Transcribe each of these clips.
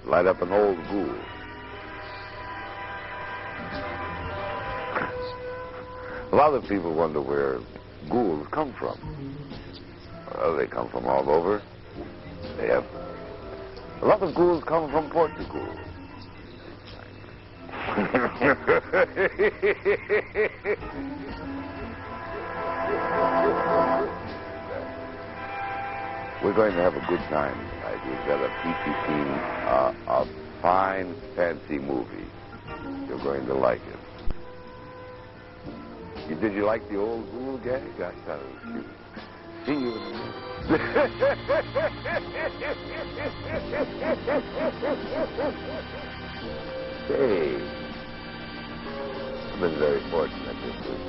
light up an old ghoul. A lot of people wonder where ghouls come from. Well, they come from all over. They have... A lot of ghouls come from Portugal. We're going to have a good time tonight. We've got a PPP, a fine, fancy movie. You're going to like it. Did you like the old ghoul gag? I thought it was cute. See you in a minute. Say, I've been very fortunate this week.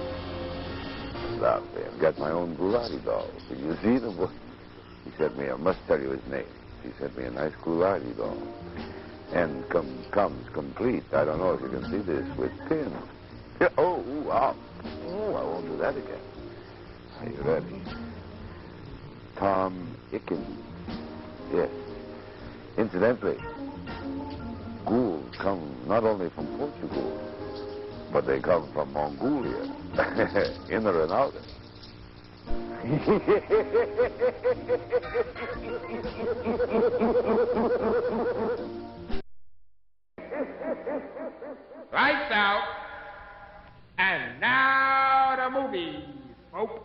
Out there. I've got my own Ghoulardi doll. Did you see the boy? He sent me, I must tell you his name. He sent me a nice Ghoulardi doll. And comes complete. I don't know if you can see this, with pins. Oh, wow. Oh, I won't do that again. Are you ready? Tom Icken. Yes. Incidentally, ghouls come not only from Portugal, but they come from Mongolia, inner and outer. Lights out. And now the movie, folks.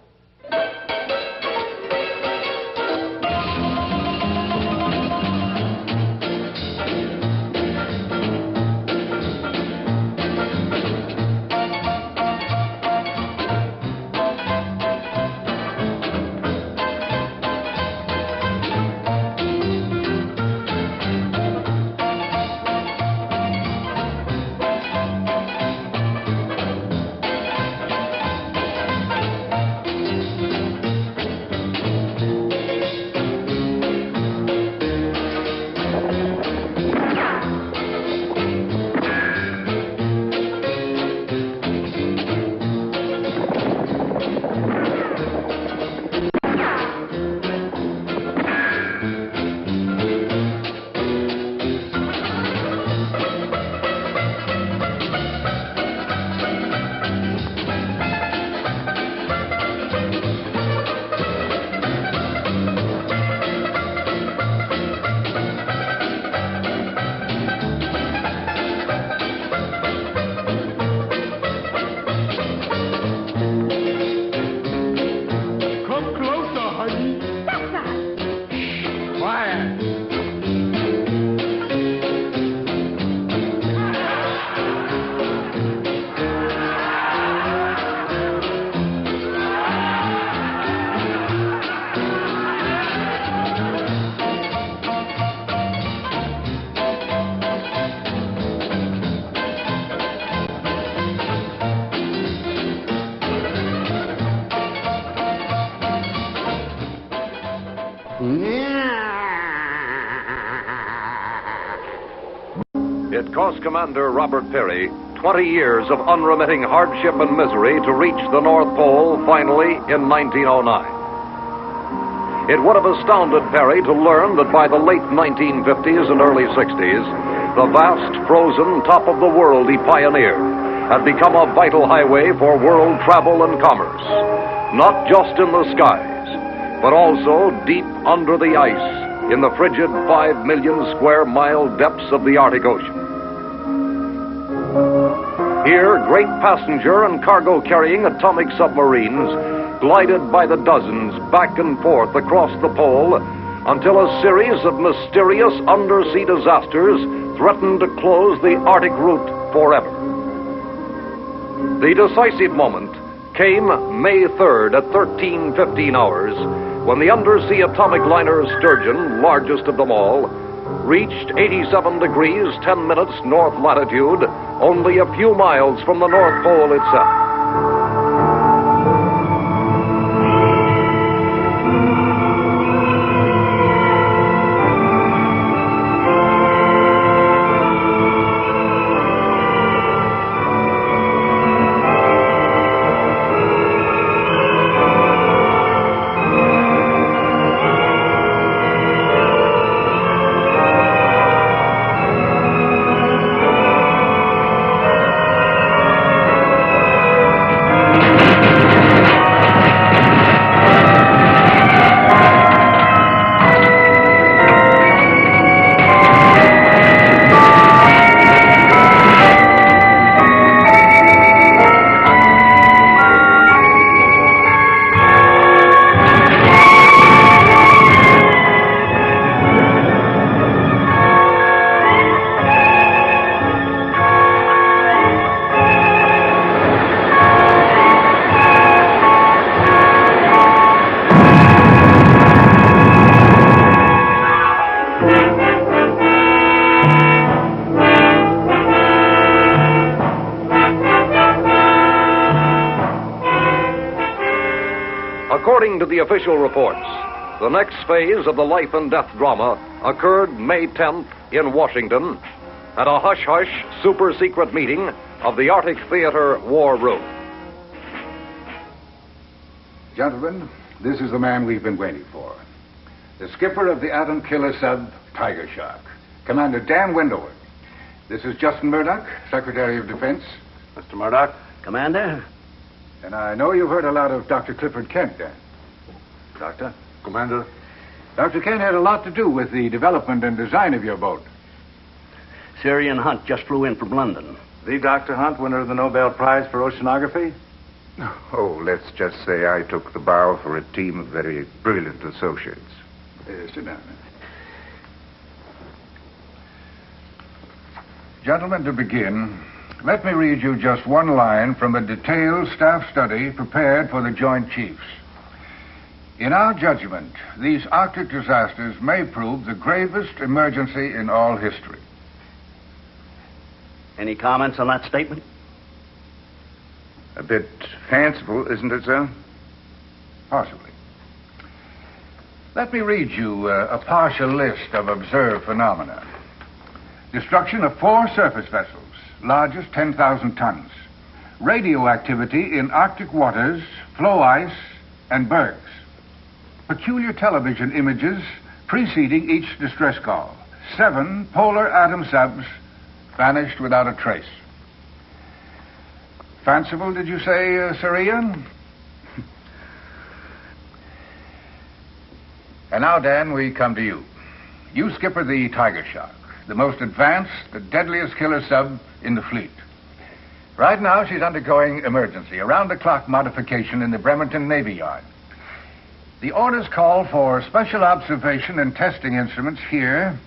It cost Commander Robert Peary 20 years of unremitting hardship and misery to reach the North Pole finally in 1909. It would have astounded Peary to learn that by the late 1950s and early 60s, the vast frozen top of the world he pioneered had become a vital highway for world travel and commerce, not just in the skies, but also deep under the ice in the frigid 5 million square mile depths of the Arctic Ocean. Here, great passenger and cargo-carrying atomic submarines glided by the dozens back and forth across the pole until a series of mysterious undersea disasters threatened to close the Arctic route forever. The decisive moment came May 3rd at 13:15 hours, when the undersea atomic liner Sturgeon, largest of them all, reached 87 degrees 10 minutes north latitude, only a few miles from the North Pole itself. According to the official reports, the next phase of the life and death drama occurred May 10th in Washington at a hush-hush, super-secret meeting of the Arctic Theater War Room. Gentlemen, this is the man we've been waiting for. The skipper of the atom killer sub, Tiger Shark, Commander Dan Wendover. This is Justin Murdoch, Secretary of Defense. Mr. Murdoch? Commander? And I know you've heard a lot of Dr. Clifford Kent, Dan. Doctor? Commander? Dr. Kent had a lot to do with the development and design of your boat. Syrian Hunt just flew in from London. The Dr. Hunt, winner of the Nobel Prize for Oceanography? Oh, let's just say I took the bow for a team of very brilliant associates. Sit down. Gentlemen, to begin, let me read you just one line from a detailed staff study prepared for the Joint Chiefs. In our judgment, these Arctic disasters may prove the gravest emergency in all history. Any comments on that statement? A bit fanciful, isn't it, sir? Possibly. Let me read you a partial list of observed phenomena. Destruction of 4 surface vessels, largest 10,000 tons. Radioactivity in Arctic waters, floe ice, and bergs. Peculiar television images preceding each distress call. 7 polar atom subs vanished without a trace. Fanciful, did you say, Sir Ian? And now, Dan, we come to you. You skipper the Tiger Shark, the most advanced, the deadliest killer sub in the fleet. Right now, she's undergoing emergency, around-the-clock modification in the Bremerton Navy Yard. The orders call for special observation and testing instruments here,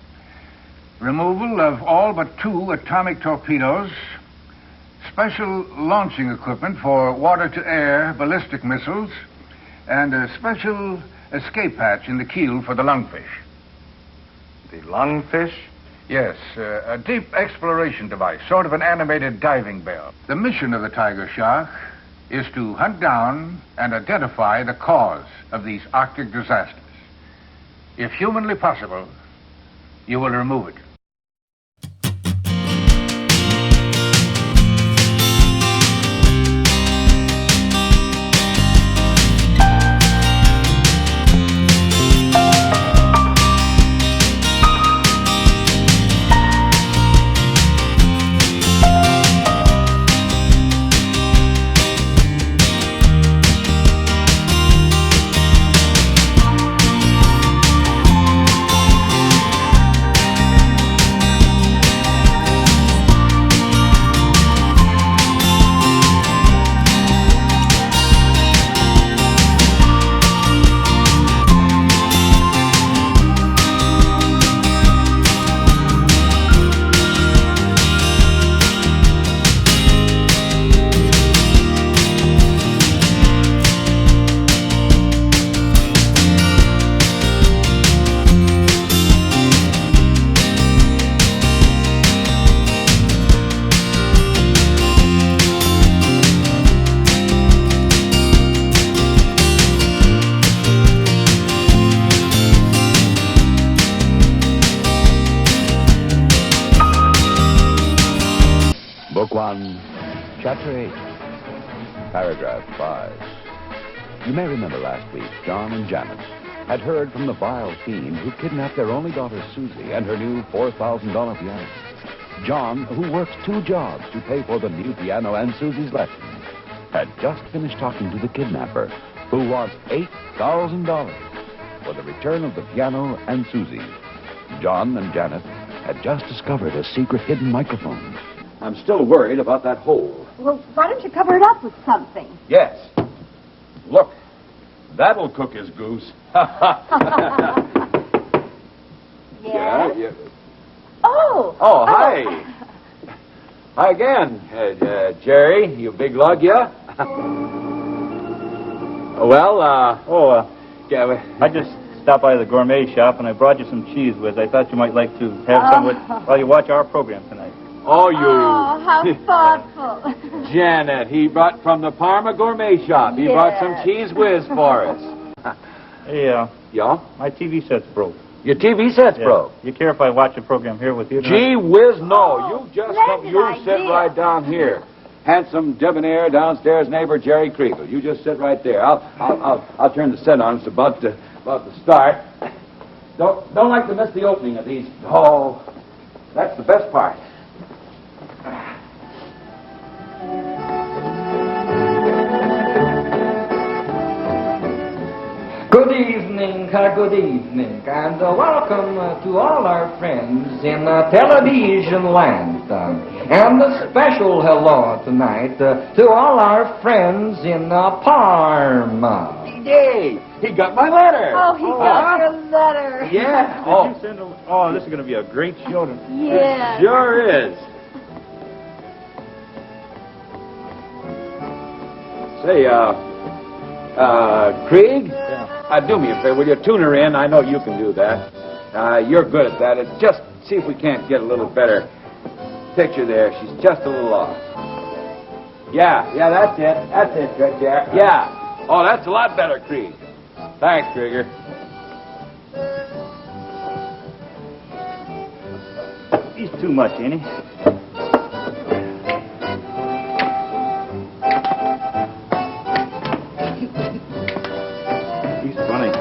removal of all but 2 atomic torpedoes, special launching equipment for water-to-air ballistic missiles, and a special escape hatch in the keel for the lungfish. The lungfish? Yes, a deep exploration device, sort of an animated diving bell. The mission of the Tiger Shark is to hunt down and identify the cause of these Arctic disasters. If humanly possible, you will remove it. Book 1, Chapter 8, Paragraph 5. You may remember last week, John and Janet had heard from the vile fiend who kidnapped their only daughter, Susie, and her new $4,000 piano. John, who works 2 jobs to pay for the new piano and Susie's lessons, had just finished talking to the kidnapper, who wants $8,000 for the return of the piano and Susie. John and Janet had just discovered a secret hidden microphone. I'm still worried about that hole. Well, why don't you cover it up with something? Yes. Look, that'll cook his goose. Yes? Yeah. Oh. Oh, hi. Hi again, Jerry, you big lug, yeah? I just stopped by the gourmet shop and I brought you some cheese whiz. I thought you might like to have some with while you watch our program tonight. Oh, you. Oh, how thoughtful. Janet, he brought from the Parma Gourmet Shop. He brought some cheese whiz for us. Hey, Yeah? my TV set's broke. Your TV set's Yeah. broke. You care if I watch a program here with you tonight? Gee whiz, no. You just come. Splendid You sit idea. right down here. Handsome, debonair, downstairs neighbor Jerry Kriegel. You just sit right there. I'll turn the set on. It's about to start. Don't like to miss the opening of these. Oh, that's the best part. Good evening, and welcome to all our friends in television land. And a special hello tonight to all our friends in Parma. Yay! He got my letter. Oh, he got your letter. Yeah. Did you send him? Oh, this is going to be a great show. Yeah. Sure is. Say, Krieg? Yeah. Do me a favor. Will you tune her in? I know you can do that. You're good at that. It's just see if we can't get a little better picture there. She's just a little off. Yeah, that's it. That's it right there. Yeah. Oh, that's a lot better, Krieg. Thanks, Krieger. He's too much, ain't he? He's funny.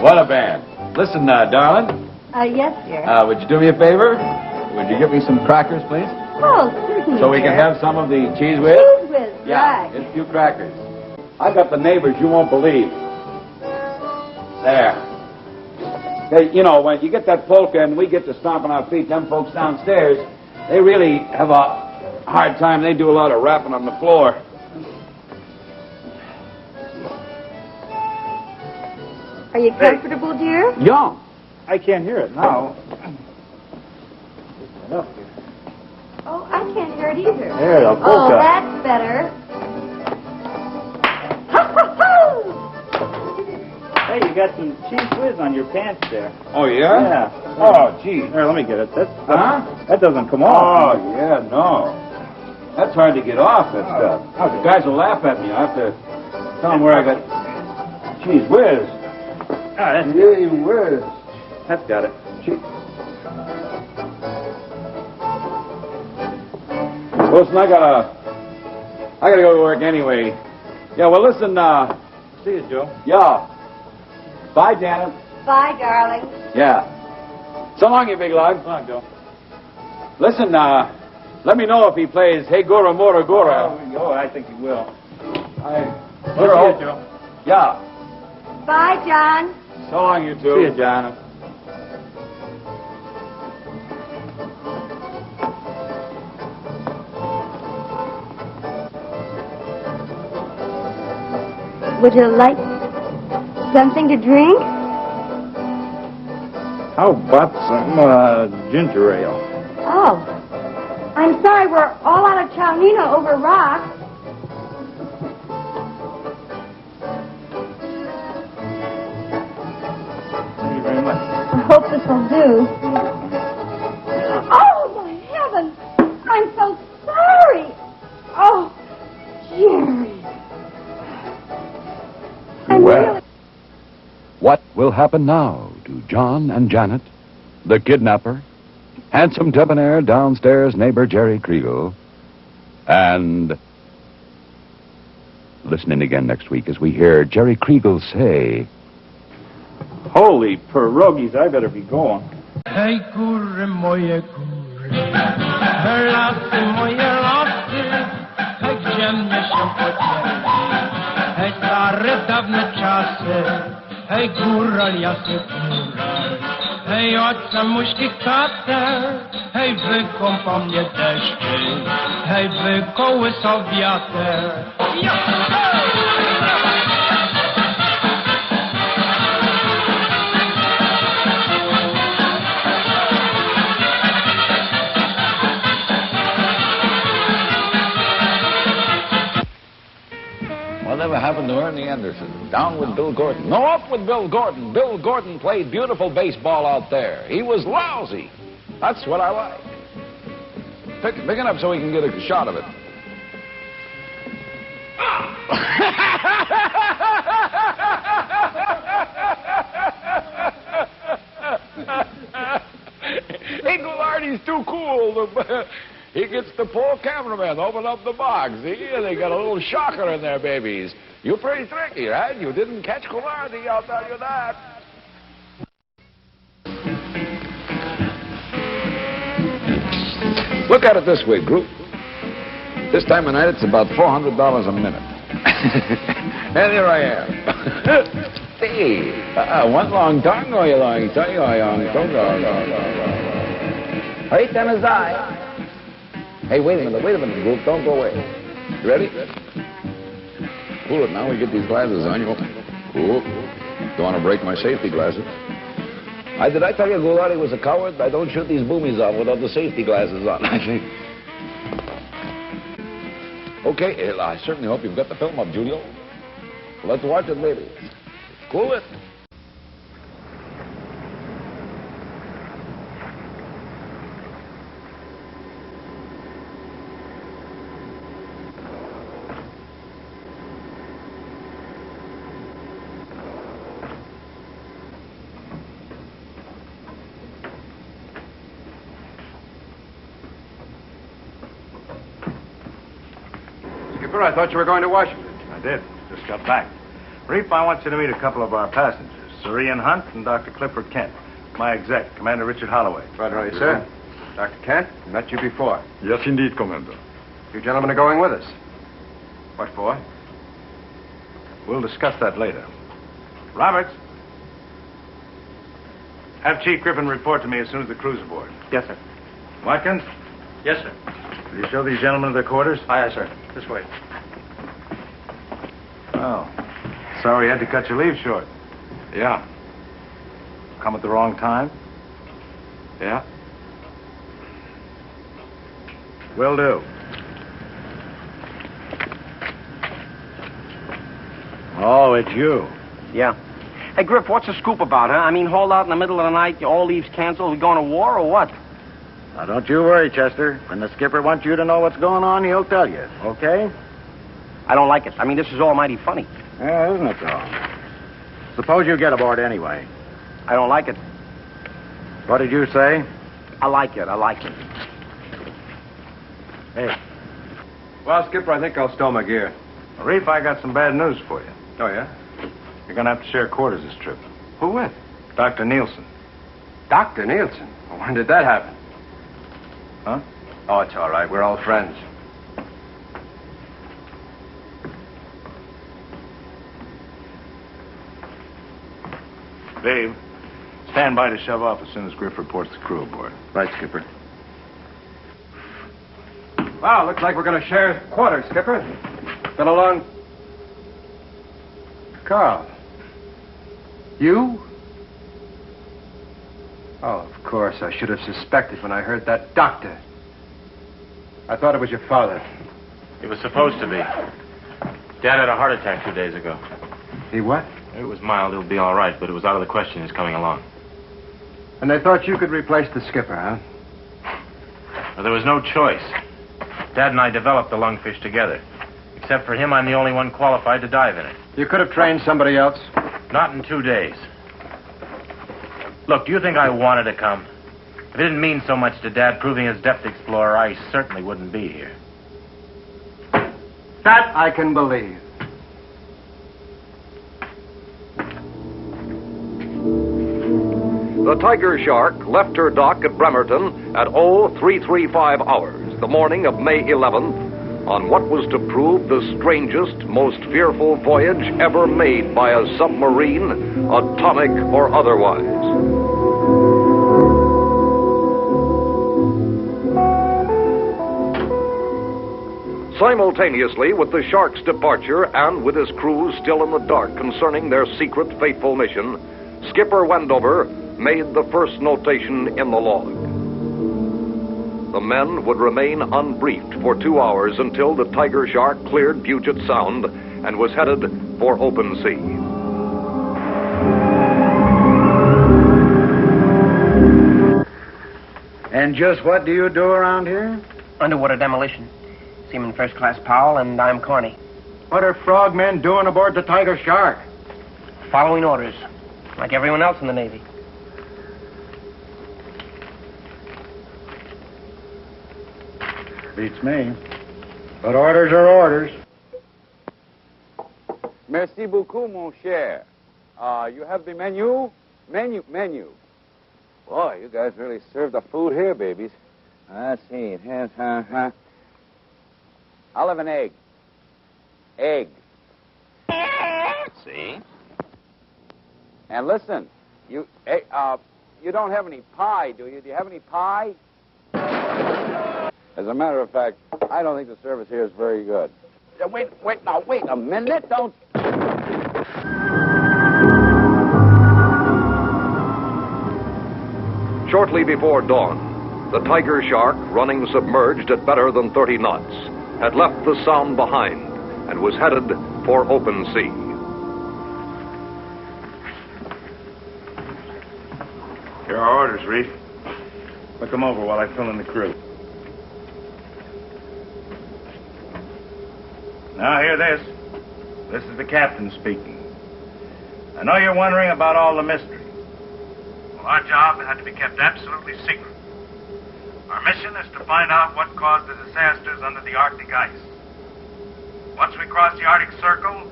What a band. Listen, darling. Yes, dear. Would you do me a favor? Would you give me some crackers, please? Oh, certainly, So we can dear. have some of the cheese whiz? Cheese whiz, Yeah, right. just a few crackers. I got the neighbors you won't believe. There. They, you know, when you get that polka and we get to stomping our feet, them folks downstairs, they really have a hard time. They do a lot of rapping on the floor. Are you comfortable, dear? Yeah. I can't hear it now. Oh, I can't hear it either. There, the Oh, polka. that's better. Hey, you got some cheese whiz on your pants there. Oh, yeah? Yeah. Oh, gee. Here, let me get it. Huh? That doesn't come Oh, off. yeah, no. That's hard to get off, that stuff. The guys will laugh at me. I have to tell them where I got cheese whiz. Ah, that's, Gee whiz. that's got it. Wilson, I gotta go to work anyway. Yeah, well, listen, See you, Joe. yeah. Bye, Janet. Bye, darling. Yeah. So long, you big lug. Come on, Joe. Listen, let me know if he plays Hey Gora Mora Gora. Oh, I think he will. I See you, Joe. Yeah. Bye, John. So long, you two. See you, John. Would you like something to drink? How about some ginger ale? Oh. I'm sorry, we're all out of Chownina over rocks. Thank you very much. I hope this will do. Oh, my heavens! I'm so sorry! Oh, Jerry. I'm Well. really... What will happen now to John and Janet, the kidnapper, handsome debonair downstairs neighbor Jerry Kriegel, and listen in again next week as we hear Jerry Kriegel say, Holy pierogies, I better be going. Hej góry moje góry, lasy moje lasy, hej gdzie mnie się podzieli, hej stare dawne czasy, hej góral jasny góral, hej ojca muśki tatę, hej wykąpa mnie deszczy, hej wykołysał wiatr. Whatever happened to Ernie Anderson? Down with Bill Gordon. No, up with Bill Gordon. Bill Gordon played beautiful baseball out there. He was lousy. That's what I like. Pick it up so we can get a shot of it. Goulardi's too cool. He gets the poor cameraman open up the box. See, they got a little shocker in there, babies. You're pretty tricky, right? You didn't catch Goulardi, I'll tell you that. Look at it this way, group. This time of night, it's about $400 a minute. And here I am. See, one long tango, you long tango, tango. Hey, Tanazai. Hey, wait a minute, group. Don't go away. You ready? Cool it now. We get these glasses on you. Cool. Don't want to break my safety glasses. Did I tell you Goulardi was a coward? I don't shoot these boomies off without the safety glasses on. Okay, I certainly hope you've got the film up, Julio. Let's watch it, baby. Cool it. Skipper, I thought you were going to Washington. I did. Just got back. Reef, I want you to meet a couple of our passengers, Sir Ian Hunt and Dr. Clifford Kent. My exec, Commander Richard Holloway. Right away, sir. Dr. Kent, met you before. Yes, indeed, Commander. You gentlemen are going with us. What for? We'll discuss that later. Roberts. Have Chief Griffin report to me as soon as the crew's aboard. Yes, sir. Watkins? Yes, sir. Will you show these gentlemen their quarters? Aye, sir. This way. Oh. Sorry you had to cut your leave short. Yeah. Come at the wrong time? Yeah. Will do. Oh, it's you. Yeah. Hey, Griff, what's the scoop about, huh? I mean, hauled out in the middle of the night, all leaves canceled, we going to war or what? Now, don't you worry, Chester. When the skipper wants you to know what's going on, he'll tell you, okay? I don't like it. I mean, this is all mighty funny. Yeah, isn't it, though? Suppose you get aboard anyway. I don't like it. What did you say? I like it. Hey. Well, Skipper, I think I'll stow my gear. Reef, I got some bad news for you. Oh, yeah? You're going to have to share quarters this trip. Who with? Dr. Nielsen. Dr. Nielsen? Well, when did that happen? Huh? Oh, it's all right. We're all friends. Dave, stand by to shove off as soon as Griff reports the crew aboard. Right, Skipper. Wow, looks like we're going to share quarters, Skipper. Been a long... Carl. You? Oh, of course. I should have suspected when I heard that doctor. I thought it was your father. He was supposed to be. Dad had a heart attack 2 days ago. He what? It was mild. It'll be all right, but it was out of the question his coming along. And they thought you could replace the skipper, huh? Well, there was no choice. Dad and I developed the lungfish together. Except for him, I'm the only one qualified to dive in it. You could have trained somebody else. Not in 2 days. Look, do you think I wanted to come? If it didn't mean so much to Dad proving his depth explorer, I certainly wouldn't be here. That I can believe. The Tiger Shark left her dock at Bremerton at 0335 hours, the morning of May 11th, on what was to prove the strangest, most fearful voyage ever made by a submarine, atomic or otherwise. Simultaneously with the Shark's departure and with his crew still in the dark concerning their secret, fateful mission, Skipper Wendover made the first notation in the log. The men would remain unbriefed for 2 hours until the Tiger Shark cleared Puget Sound and was headed for open sea. And just what do you do around here? Underwater demolition. Seaman First Class Powell, and I'm Corny. What are frogmen doing aboard the Tiger Shark? Following orders, like everyone else in the Navy. Beats me. But orders are orders. Merci beaucoup, mon cher. You have the menu? Menu. Boy, you guys really serve the food here, babies. Let's see. It has, I'll have an egg. Egg. See? And listen, you don't have any pie, do you? Do you have any pie? As a matter of fact, I don't think the service here is very good. Wait a minute. Don't... Shortly before dawn, the Tiger Shark, running submerged at better than 30 knots, had left the Sound behind and was headed for open sea. Here are orders, Reef. Look them over while I fill in the crew. Now, hear this. This is the captain speaking. I know you're wondering about all the mystery. Well, our job had to be kept absolutely secret. Our mission is to find out what caused the disasters under the Arctic ice. Once we cross the Arctic Circle,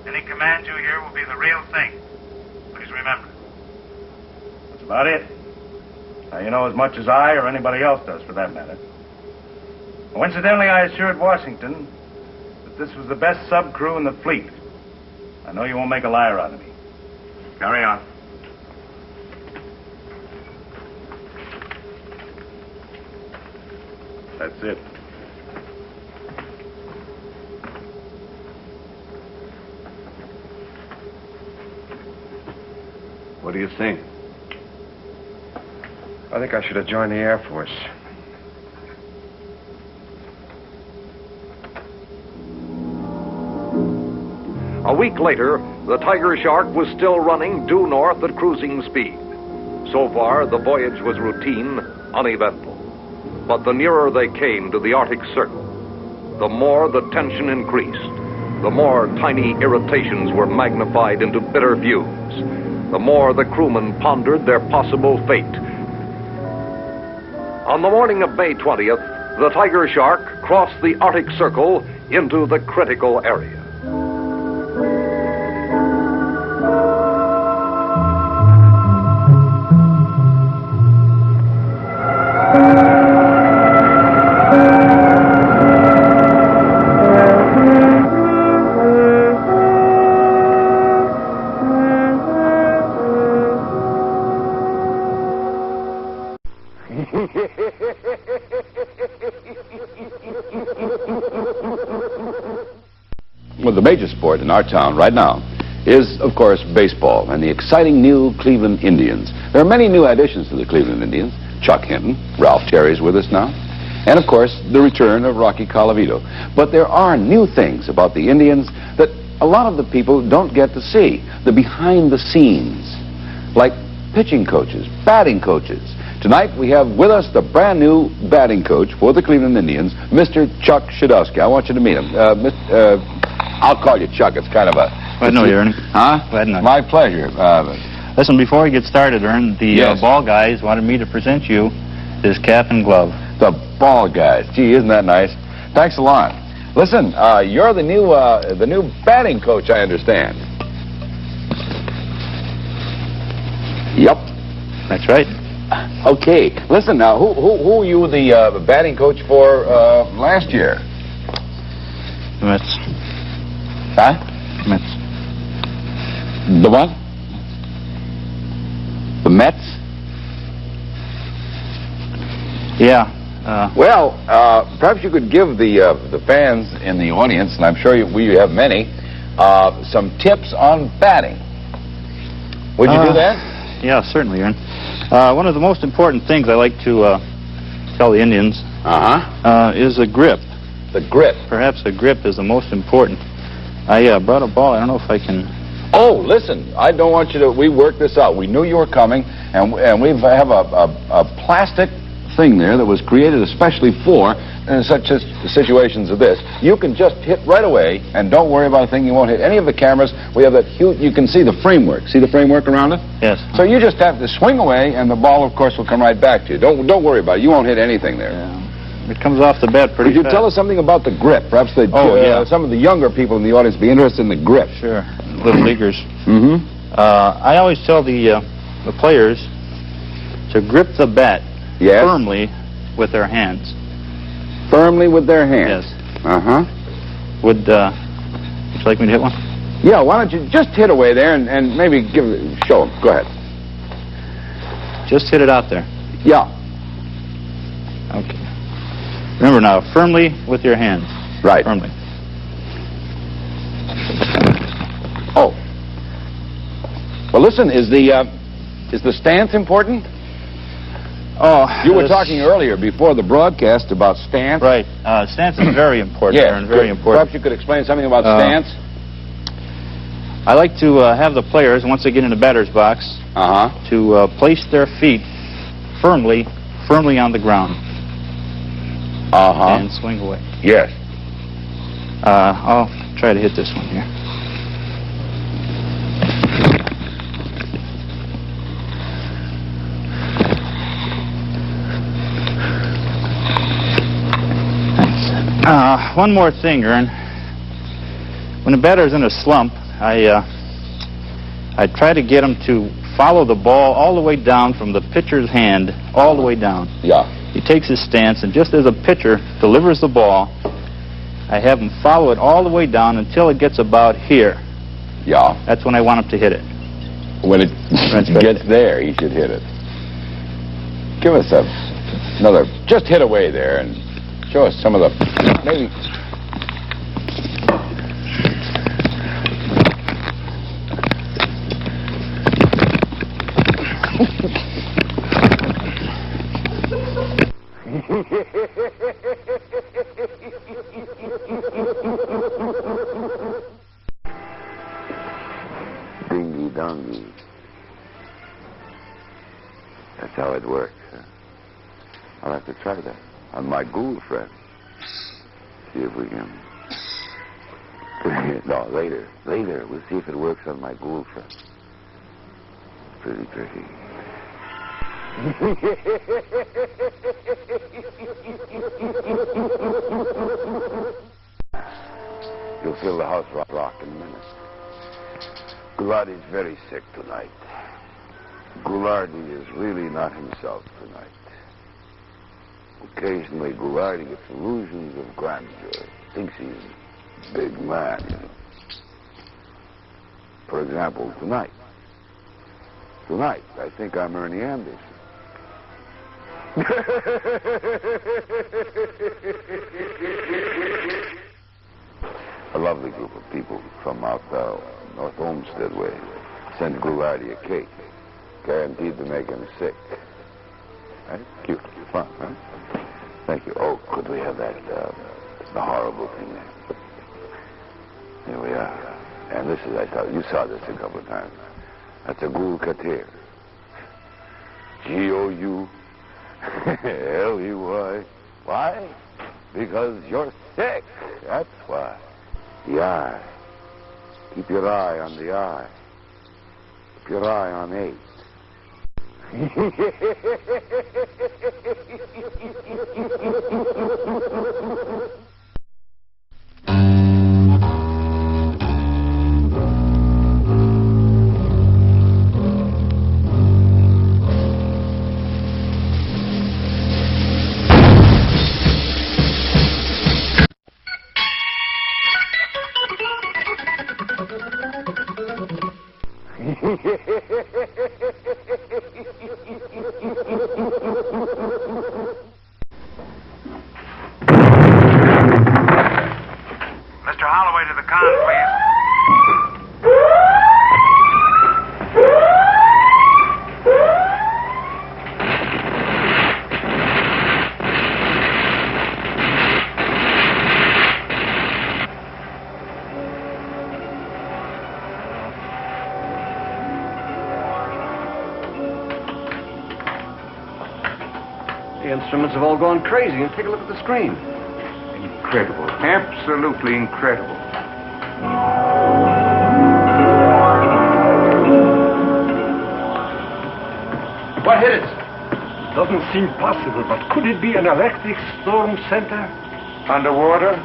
any command you hear will be the real thing. Please remember. That's about it. Now, you know as much as I or anybody else does, for that matter. Coincidentally, I assured Washington that this was the best sub-crew in the fleet. I know you won't make a liar out of me. Carry on. That's it. What do you think? I think I should have joined the Air Force. A week later, the Tiger Shark was still running due north at cruising speed. So far, the voyage was routine, uneventful. But the nearer they came to the Arctic Circle, the more the tension increased. The more tiny irritations were magnified into bitter fumes. The more the crewmen pondered their possible fate. On the morning of May 20th, the Tiger Shark crossed the Arctic Circle into the critical area. Well, the major sport in our town right now is, of course, baseball and the exciting new Cleveland Indians. There are many new additions to the Cleveland Indians. Chuck Hinton, Ralph Terry's with us now, and, of course, the return of Rocky Colavito. But there are new things about the Indians that a lot of the people don't get to see, the behind the scenes, like pitching coaches, batting coaches. Tonight we have with us the brand new batting coach for the Cleveland Indians, Mr. Chuck Shadowski. I want you to meet him. I'll call you Chuck. It's kind of a... Glad to know you, Ernie. Huh? Glad to know you. My pleasure. Listen, before we get started, Ern, the ball guys wanted me to present you this cap and glove. The ball guys. Gee, isn't that nice? Thanks a lot. Listen, you're the new batting coach, I understand. Yep. That's right. Okay. Listen now, who were you the batting coach for last year? The Mets. Huh? Mets. The what? The Mets? Yeah. Well, perhaps you could give the fans in the audience, and I'm sure we have many, some tips on batting. Would you do that? Yeah, certainly, Ern. One of the most important things I like to tell the Indians is a grip. The grip. Perhaps the grip is the most important. I brought a ball. I don't know if I can... Oh, listen, I don't want you to... We worked this out. We knew you were coming, and we have a plastic thing there that was created especially for such as situations of this. You can just hit right away, and don't worry about a thing. You won't hit any of the cameras. We have that huge... You can see the framework. See the framework around it? Yes. So you just have to swing away, and the ball, of course, will come right back to you. Don't worry about it. You won't hit anything there. Yeah. It comes off the bat pretty Could you fast. tell us something about the grip? Perhaps some of the younger people in the audience be interested in the grip. Sure. Little leaguers. Mm-hmm. I always tell the players to grip the bat firmly with their hands. Firmly with their hands? Yes. Uh-huh. Would you like me to hit one? Yeah, why don't you just hit away there and maybe show them. Go ahead. Just hit it out there. Yeah. Okay. Remember now, firmly with your hands. Right. Firmly. Oh. Well, listen, is the stance important? Oh, you were talking earlier before the broadcast about stance. Right. Stance is very important. Yeah, Aaron, very important. Perhaps you could explain something about stance. I like to have the players, once they get in the batter's box, to place their feet firmly on the ground. And swing away. Yes. I'll try to hit this one here. Thanks. One more thing, Ern. When the batter's in a slump, I try to get him to follow the ball all the way down from the pitcher's hand, all the way down. Yeah. He takes his stance, and just as a pitcher delivers the ball, I have him follow it all the way down until it gets about here. Yeah. That's when I want him to hit it. When it gets there, he should hit it. Give us another, just hit away there and show us some of the, maybe. Dingy dongy. That's how it works. Huh? I'll have to try that on my Gould friend. See if we can. No, later. We'll see if it works on my Gould friend. Pretty tricky. You'll feel the house rock in a minute. Gulati's very sick tonight. Goulardi is really not himself tonight. Occasionally, Goulardi gets illusions of grandeur. Thinks he's a big man, you know. For example, tonight. Tonight, I think I'm Ernie Anderson. A lovely group of people from out North Olmsted way sent Goulardi a cake, guaranteed to make him sick. Right? Cute, fun, huh? Thank you. Oh, could we have that, the horrible thing there? Here we are. And this is, I thought, you saw this a couple of times. That's a Gould Katir. Gouley. Why? Because you're sick. That's why. The eye. Keep your eye on the eye. Keep your eye on 8. Mr. Holloway to the con, please. The instruments have all gone crazy. And take a look at the screen. Incredible. Absolutely incredible. What hit it? Doesn't seem possible, but could it be an electric storm center? Underwater?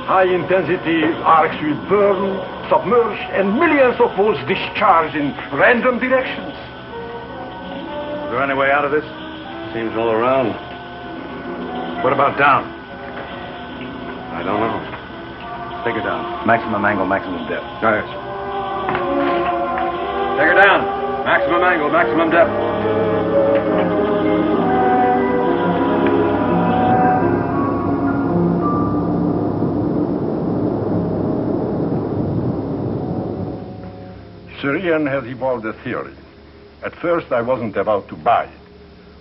High-intensity arcs will burn, submerge, and millions of volts discharge in random directions. Is there any way out of this? Seems all around. What about down? I don't know. Take her down. Maximum angle, maximum depth. Yes. Take her down. Maximum angle, maximum depth. Sir Ian has evolved a theory. At first, I wasn't about to buy it,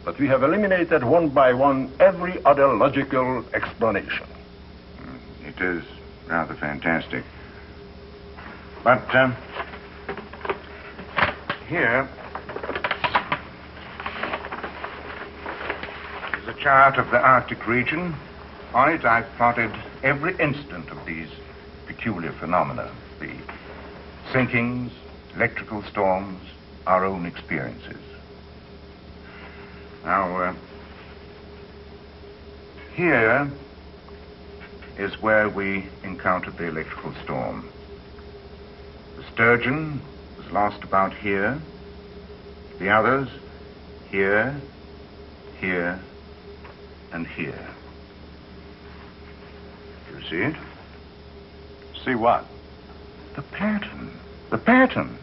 but we have eliminated one by one every other logical explanation. It is rather fantastic. But, here is a chart of the Arctic region. On it, I've plotted every instant of these peculiar phenomena, the sinkings, electrical storms, our own experiences. Now, here is where we encountered the electrical storm. The Sturgeon was lost about here. The others, here, here, and here. Do you see it? See what? The pattern. The pattern.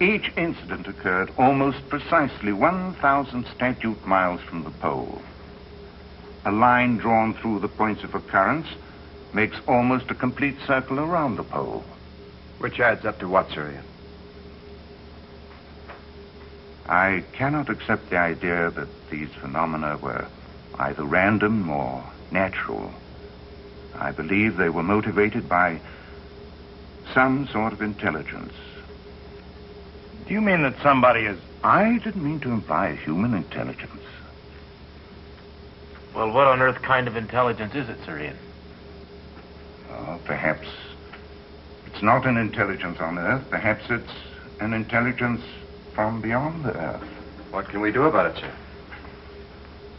Each incident occurred almost precisely 1,000 statute miles from the pole. A line drawn through the points of occurrence makes almost a complete circle around the pole. Which adds up to what, Sir Ian? I cannot accept the idea that these phenomena were either random or natural. I believe they were motivated by some sort of intelligence. Do you mean that somebody is... I didn't mean to imply human intelligence. Well, what on earth kind of intelligence is it, Sir Ian? Perhaps it's not an intelligence on Earth. Perhaps it's an intelligence from beyond the Earth. What can we do about it, sir?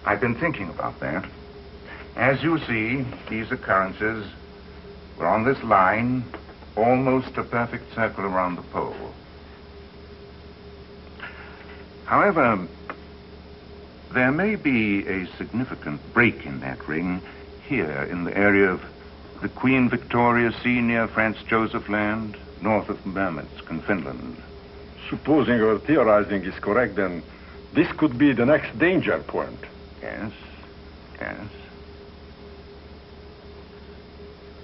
I've been thinking about that. As you see, these occurrences were on this line, almost a perfect circle around the pole. However, there may be a significant break in that ring here in the area of the Queen Victoria Sea near Franz Joseph Land, north of Murmansk in Finland. Supposing your theorizing is correct, then this could be the next danger point. Yes, yes.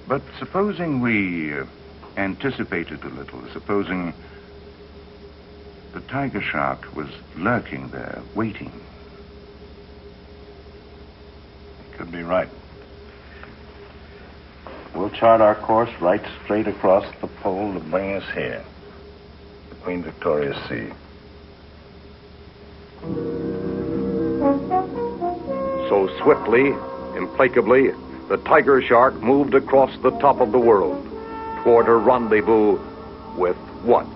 But supposing we anticipated a little, supposing the tiger shark was lurking there, waiting. Could be right. We'll chart our course right straight across the pole to bring us here. The Queen Victoria Sea. So swiftly, implacably, the tiger shark moved across the top of the world toward a rendezvous with what?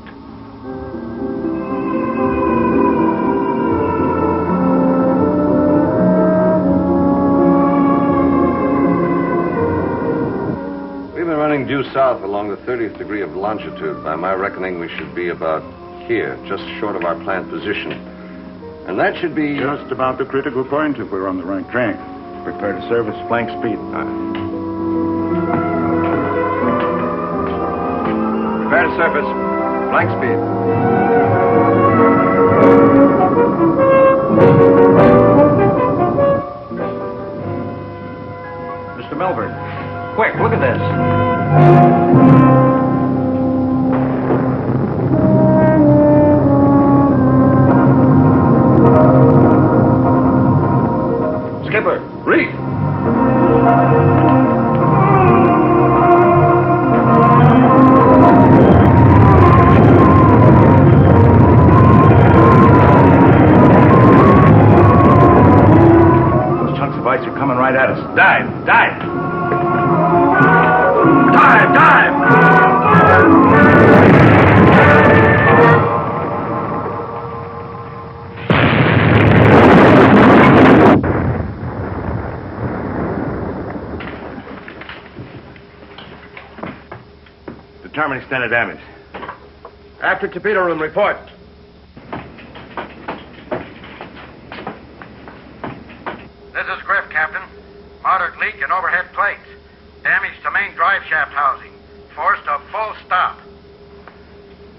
We've been running due south along the 30th degree of longitude. By my reckoning, we should be about here, just short of our planned position. And that should be... Just about the critical point if we're on the right track. Prepare to service flank speed. Prepare to surface. Flank speed. Mr. Melbourne, quick, look at this. Skipper, reef! Those chunks of ice are coming right at us. Dive! Dive! Dive! Dive! determine extent of damage. After torpedo room, report. This is Griff, Captain. Moderate leak in overhead plates. Damage to main drive shaft housing. Forced a full stop.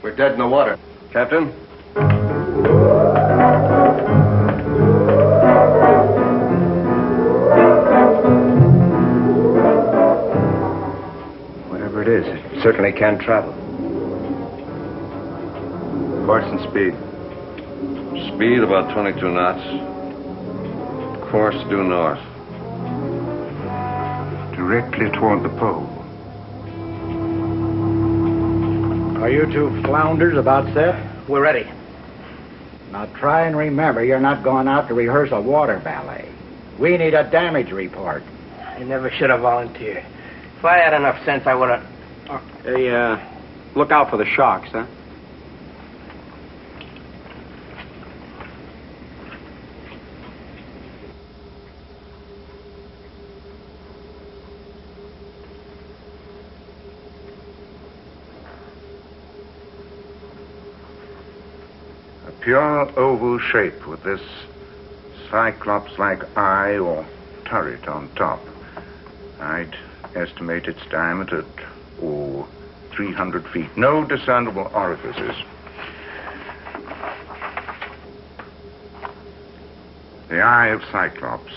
We're dead in the water. Captain? Whatever it is, it certainly can't travel. Course and speed. Speed about 22 knots. Course due north. Directly toward the pole. Are you two flounders about set? We're ready. Now try and remember you're not going out to rehearse a water ballet. We need a damage report. I never should have volunteered. If I had enough sense, I would have... Hey, look out for the sharks, huh? Pure oval shape with this cyclops-like eye or turret on top. I'd estimate its diameter at, 300 feet. No discernible orifices. The eye of Cyclops.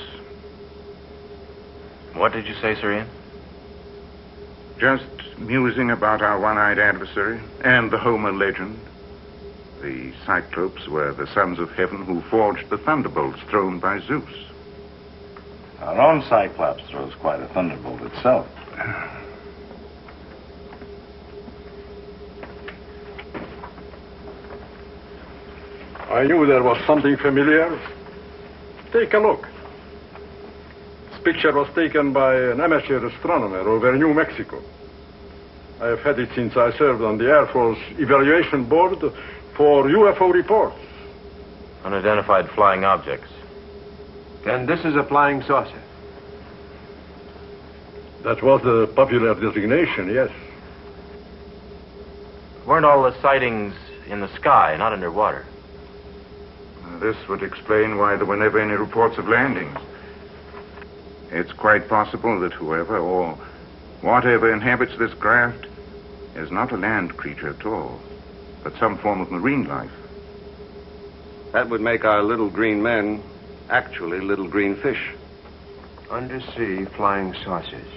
What did you say, Sir Ian? Just musing about our one-eyed adversary and the Homer legend. The Cyclopes were the sons of heaven who forged the thunderbolts thrown by Zeus. Our own Cyclops throws quite a thunderbolt itself. I knew there was something familiar. Take a look. This picture was taken by an amateur astronomer over New Mexico. I have had it since I served on the Air Force Evaluation Board for UFO reports. Unidentified flying objects. Then this is a flying saucer. That was the popular designation, yes. Weren't all the sightings in the sky, not underwater? This would explain why there were never any reports of landings. It's quite possible that whoever or whatever inhabits this craft is not a land creature at all, but some form of marine life. That would make our little green men actually little green fish. Undersea flying saucers.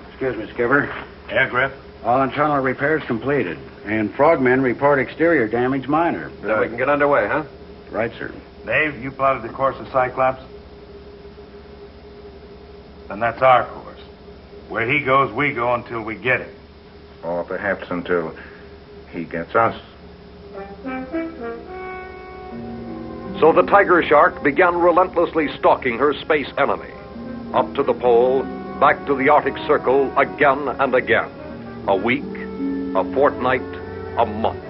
Excuse me, Skipper. Yeah, Griff? All internal repairs completed. And frogmen report exterior damage minor. Then we can get underway, huh? Right, sir. Dave, you plotted the course of Cyclops? Then that's our course. Where he goes, we go until we get him. Or perhaps until he gets us. So the tiger shark began relentlessly stalking her space enemy. Up to the pole, back to the Arctic Circle, again and again. A week, a fortnight, a month.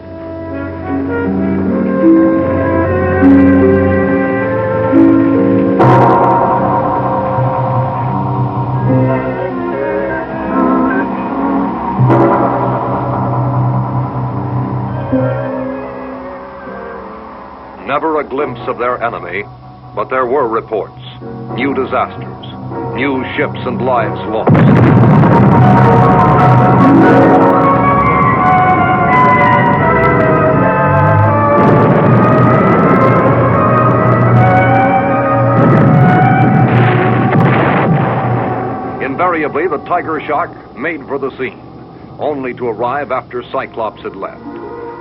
Never a glimpse of their enemy, but there were reports. New disasters, new ships and lives lost. Invariably, the tiger shark made for the scene, only to arrive after Cyclops had left.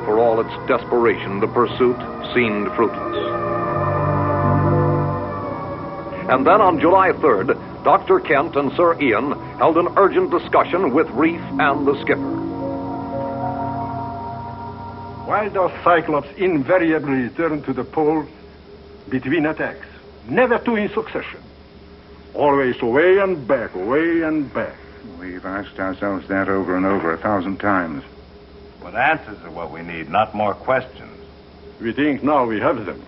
For all its desperation, the pursuit seemed fruitless. And then on July 3rd, Dr. Kent and Sir Ian held an urgent discussion with Reef and the skipper. Why does Cyclops invariably return to the pole between attacks? Never two in succession. Always away and back, away and back. We've asked ourselves that over and over 1,000 times. But answers are what we need, not more questions. We think now we have them.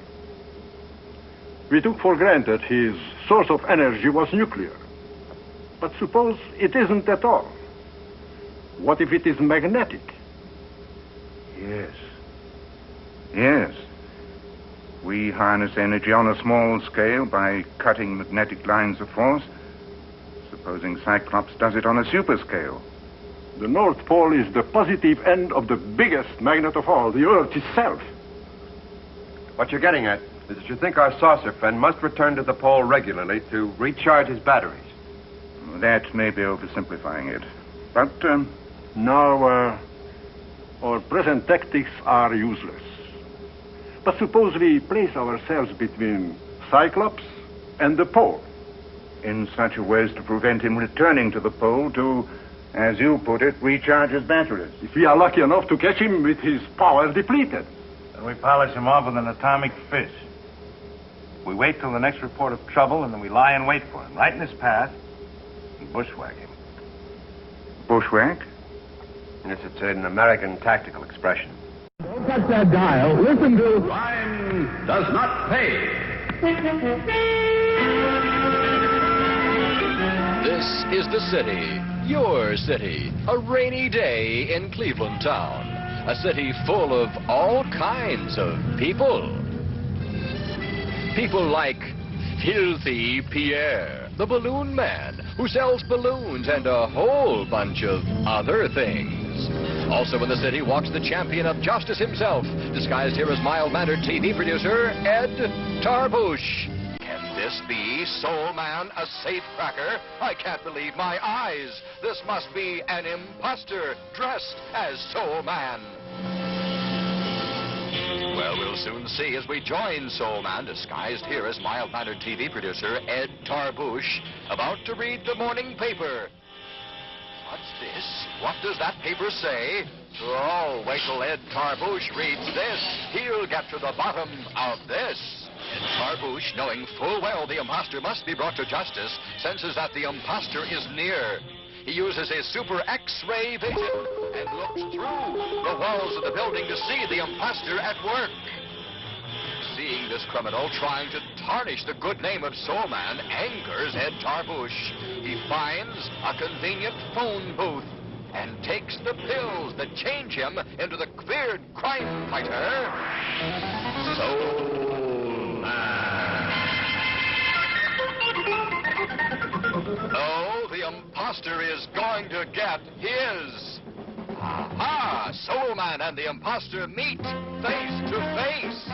We took for granted his source of energy was nuclear. But suppose it isn't at all. What if it is magnetic? Yes. Yes. We harness energy on a small scale by cutting magnetic lines of force. Supposing Cyclops does it on a super scale. The North Pole is the positive end of the biggest magnet of all, the Earth itself. What you're getting at is that you think our saucer friend must return to the pole regularly to recharge his batteries. That may be oversimplifying it. But, Now, our present tactics are useless. But suppose we place ourselves between Cyclops and the pole. in such a way as to prevent him returning to the pole to, as you put it, recharge his batteries. If we are lucky enough to catch him with his power depleted. Then we polish him off with an atomic fish. We wait till the next report of trouble, and then we lie in wait for him, right in his path, and bushwhack him. Bushwhack? Yes, it's an American tactical expression. Don't touch that dial. Listen to... Crime does not pay. This is the city, your city, a rainy day in Cleveland town. A city full of all kinds of people. People like Filthy Pierre, the balloon man, who sells balloons and a whole bunch of other things. Also in the city walks the champion of justice himself, disguised here as mild-mannered TV producer Ed Tarboosh. Can this be Soul Man, a safecracker? I can't believe my eyes. This must be an imposter dressed as Soul Man. Well, we'll soon see as we join Soul Man, disguised here as mild-mannered TV producer Ed Tarboosh, about to read the morning paper. What's this? What does that paper say? Oh, wait till Ed Tarboosh reads this. He'll get to the bottom of this. Ed Tarboosh, knowing full well the imposter must be brought to justice, senses that the imposter is near. He uses his super X-ray vision and looks through the walls of the building to see the imposter at work. Seeing this criminal trying to tarnish the good name of Soul Man angers Ed Tarboosh. He finds a convenient phone booth and takes the pills that change him into the cleared crime fighter, Soul Man. Oh, the imposter is going to get his. Aha! Soul Man and the imposter meet face to face.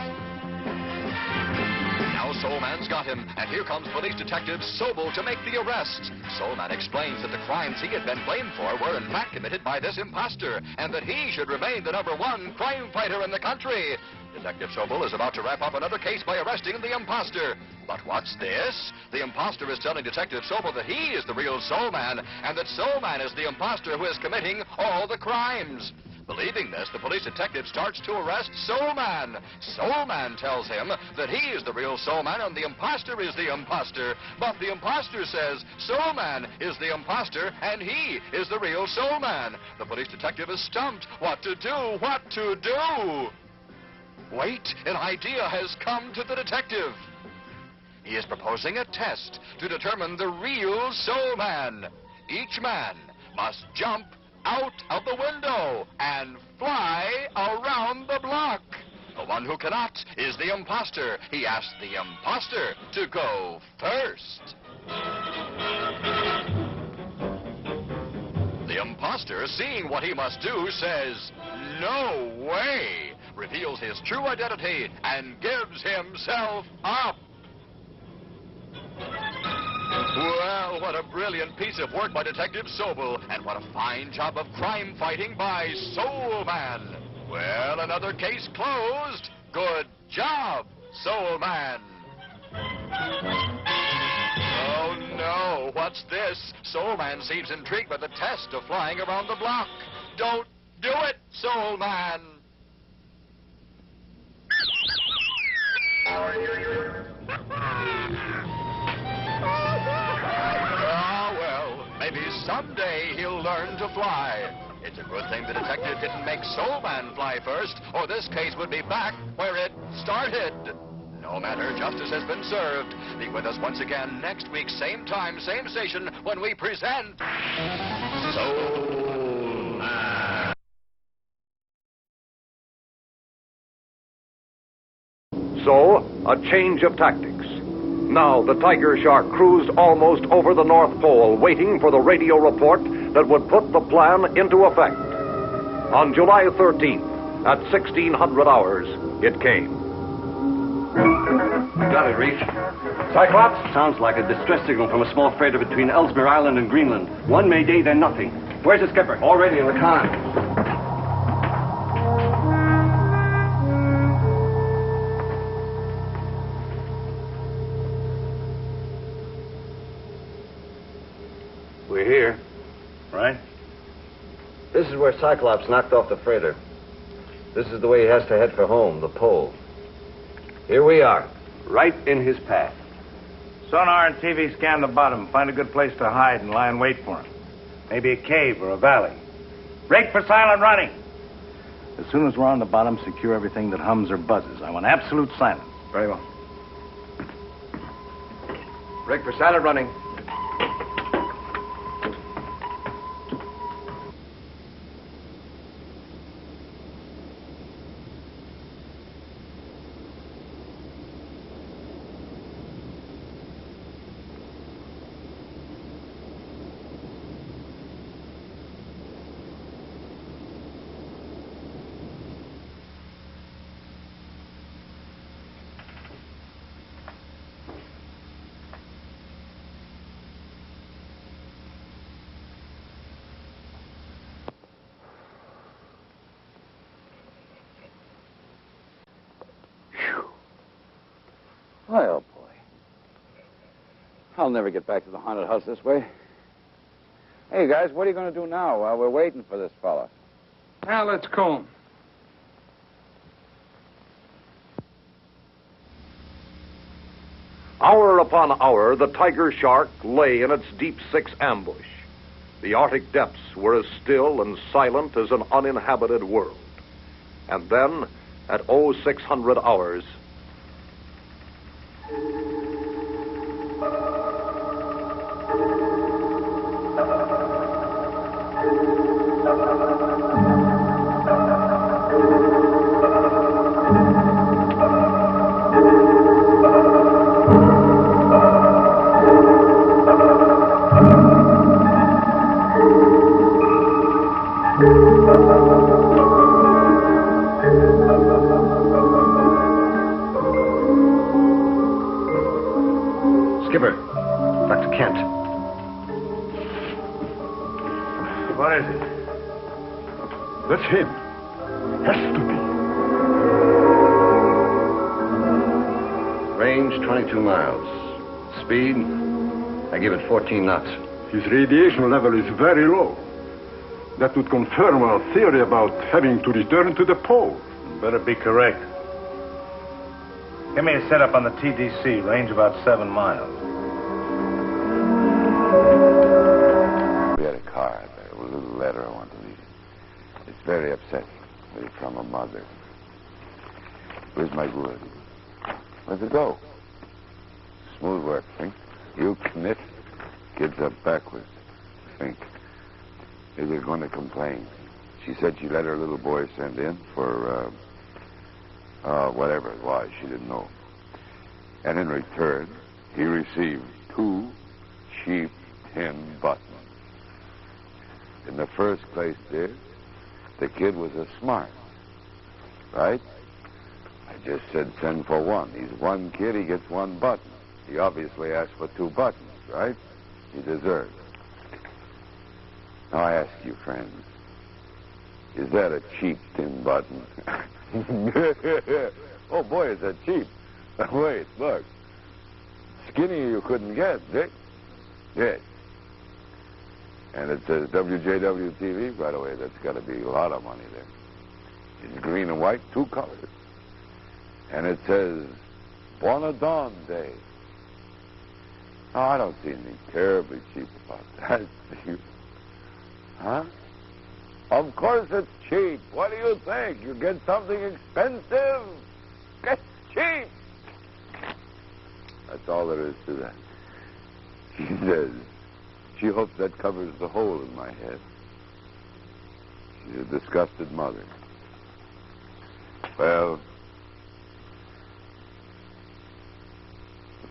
Now Soul Man's got him, and here comes Police Detective Sobel to make the arrest. Soul Man explains that the crimes he had been blamed for were in fact committed by this imposter, and that he should remain the #1 crime fighter in the country. Detective Sobel is about to wrap up another case by arresting the imposter. But what's this? The imposter is telling Detective Sobel that he is the real Soul Man, and that Soul Man is the imposter who is committing all the crimes. Believing this, the police detective starts to arrest Soul Man. Soul Man tells him that he is the real Soul Man and the imposter is the imposter. But the imposter says Soul Man is the imposter and he is the real Soul Man. The police detective is stumped. What to do? What to do? Wait, an idea has come to the detective. He is proposing a test to determine the real Soul Man. Each man must jump out of the window and fly around the block. The one who cannot is the imposter. He asks the imposter to go first. The imposter, seeing what he must do, says, "No way," reveals his true identity and gives himself up. Well, what a brilliant piece of work by Detective Sobel, and what a fine job of crime fighting by Soul Man. Well, another case closed. Good job, Soul Man. Oh, no, what's this? Soul Man seems intrigued by the test of flying around the block. Don't do it, Soul Man. Maybe someday he'll learn to fly. It's a good thing the detective didn't make Soul Man fly first, or this case would be back where it started. No matter, justice has been served. Be with us once again next week, same time, same station, when we present Soul Man. So, a change of tactics. Now, the Tiger Shark cruised almost over the North Pole, waiting for the radio report that would put the plan into effect. On July 13th, at 1600 hours, it came. Got it, Reef. Cyclops? Sounds like a distress signal from a small freighter between Ellesmere Island and Greenland. One Mayday, then nothing. Where's the skipper? Already in the con. We're here. Right. This is where Cyclops knocked off the freighter. This is the way he has to head for home, the pole. Here we are, right in his path. Sonar and TV scan the bottom. Find a good place to hide and lie in wait for him. Maybe a cave or a valley. Break for silent running. As soon as we're on the bottom, secure everything that hums or buzzes. I want absolute silence. Very well. Break for silent running. Oh, boy. I'll never get back to the haunted house this way. Hey, guys, what are you going to do now while we're waiting for this fella? Now, let's comb. Hour upon hour, the Tiger Shark lay in its deep six ambush. The Arctic depths were as still and silent as an uninhabited world. And then, at 0600 hours, Skipper, Dr. Kent. What is it? That's him. Has to be. Range 22 miles. Speed, I give it 14 knots. His radiation level is very low. That would confirm our theory about having to return to the pole. Better be correct. Give me a setup on the TDC, range about 7 miles. We had a card, a little letter I want to read. It's very upsetting. It's from a mother. Where's my wood? Where's it go? Smooth work, think. You knit, kids up backwards. Think. Is it going to complain? She said she let her little boy send in for, whatever it was. She didn't know. And in return, he received 2 cheap tin buttons. In the first place, dear, the kid was a smart, right? I just said send for 1. He's 1 kid, he gets 1 button. He obviously asked for 2 buttons, right? He deserves it. Now I ask you, friends, is that a cheap tin button? Oh, boy, is that cheap. Wait, look. Skinnier you couldn't get, Dick. Yes. And it says WJW-TV. By the way, that's got to be a lot of money there. It's green and white, 2 colors. And it says Bonadon Day. Oh, I don't see anything terribly cheap about that. Huh? Of course it's cheap. What do you think? You get something expensive? It's cheap. That's all there is to that. She says she hopes that covers the hole in my head. She's a disgusted mother. Well,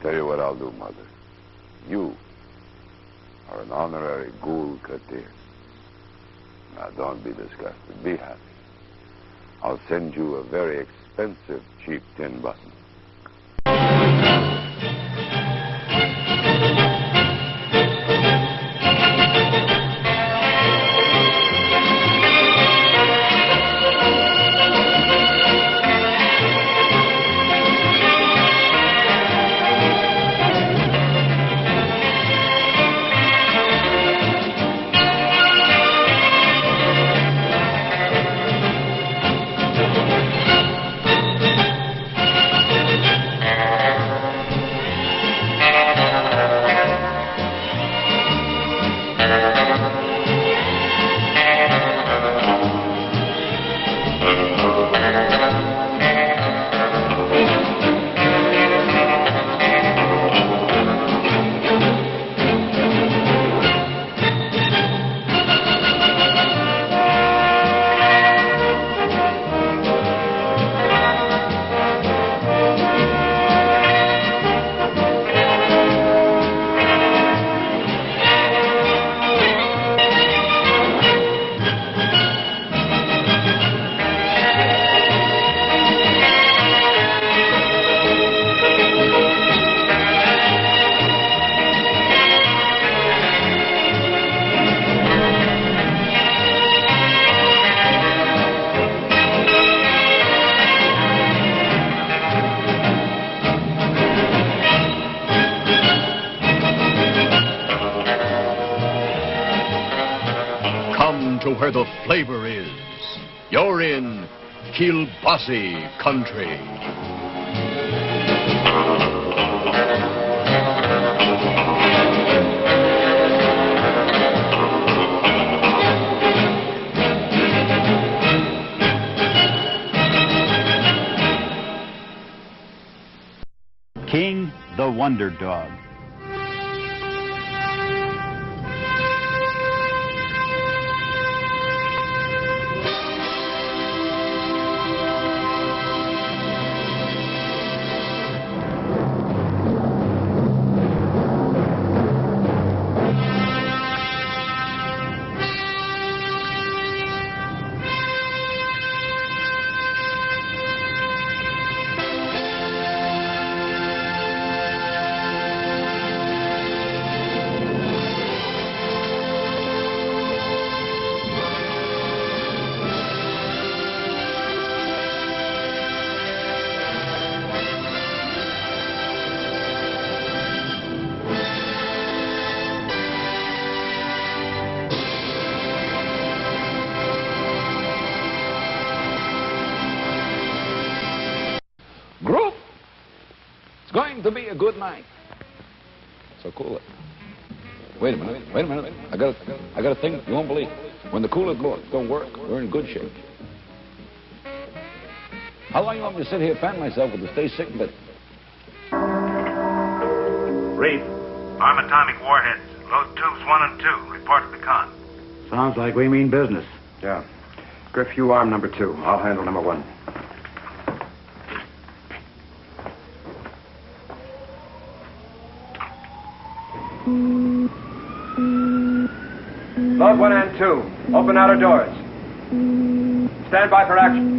Tell you what I'll do, Mother. You are an honorary Ghoul Katir. Now, don't be disgusted. Be happy. I'll send you a very expensive, cheap tin button. Where the flavor is. You're in Kilbasi country. King the Wonder Dog. Group, it's going to be a good night. So cool it. Wait a minute. I got a thing you won't believe. When the cooler don't work, we're in good shape. How long you want me to sit here fan myself with the stay sick bit? Reef, arm atomic warheads. Load tubes 1 and 2. Report to the con. Sounds like we mean business. Yeah. Griff, you arm number 2. I'll handle number 1. Load 1 and 2. Open outer doors. Stand by for action.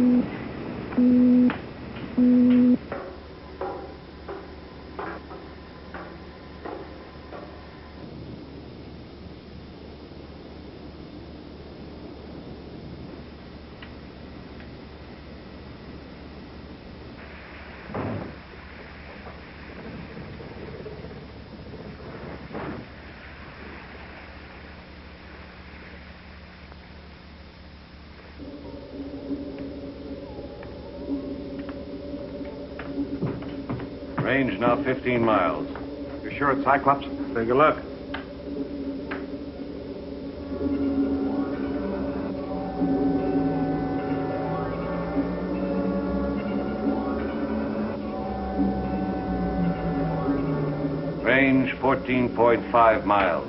Range now 15 miles. You sure it's Cyclops? Take a look. Range 14.5 miles.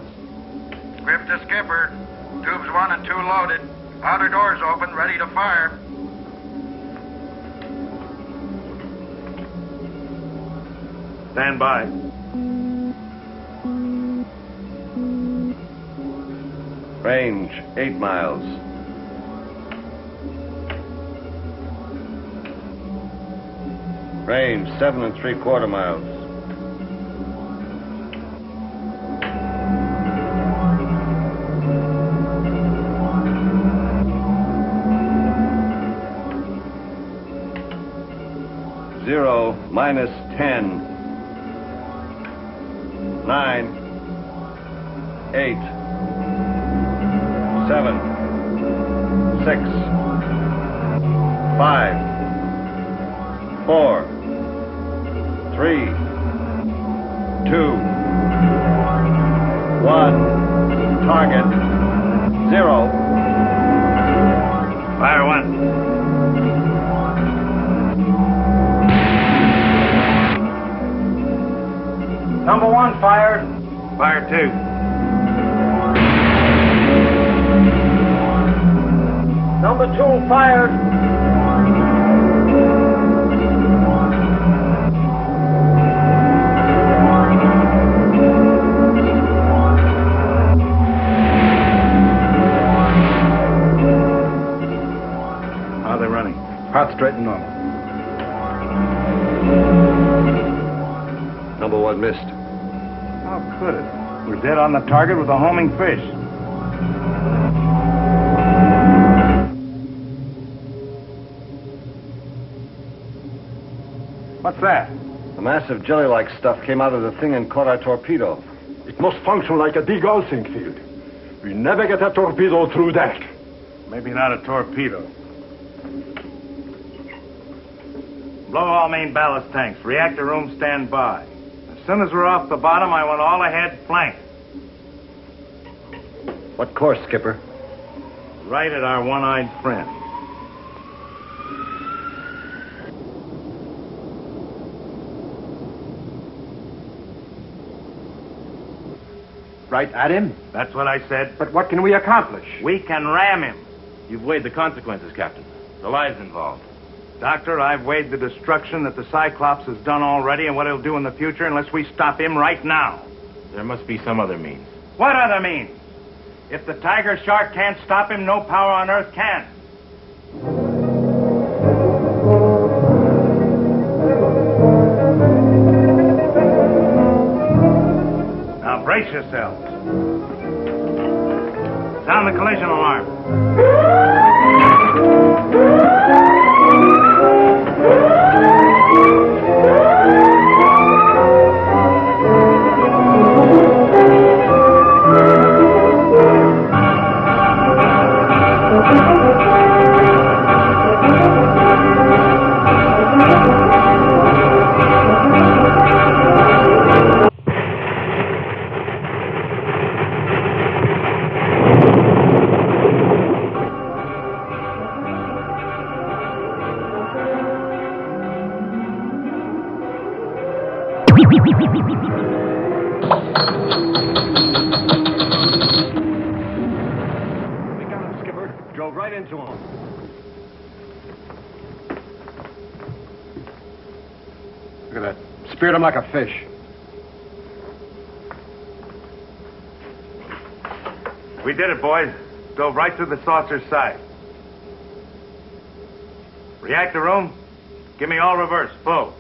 Griff to skipper. Tubes 1 and 2 loaded. Outer doors open, ready to fire. Stand by. Range, 8 miles. Range, 7 3/4 miles. Zero, minus 10. 9, 8, 7, 6, 5, 4, 3, 2, 1. Target 0. Fire 1. Number 1 fired. Fire 2. Number 2 fired. How are they running? Heart straight and normal. Number 1 missed. How could it? We're dead on the target with a homing fish. What's that? A massive jelly-like stuff came out of the thing and caught our torpedo. It must function like a degaussing field. We never get a torpedo through that. Maybe not a torpedo. Blow all main ballast tanks. Reactor room stand by. As soon as we're off the bottom, I want all ahead flank. What course, Skipper? Right at our one-eyed friend. Right at him? That's what I said. But what can we accomplish? We can ram him. You've weighed the consequences, Captain. The lives involved. Doctor, I've weighed the destruction that the Cyclops has done already and what it'll do in the future unless we stop him right now. There must be some other means. What other means? If the tiger shark can't stop him, no power on earth can. Now brace yourselves. Sound the collision alarm. We got him, Skipper. Drove right into him. Look at that. Speared him like a fish. We did it, boys. Dove right through the saucer's side. Reactor room, give me all reverse. Full.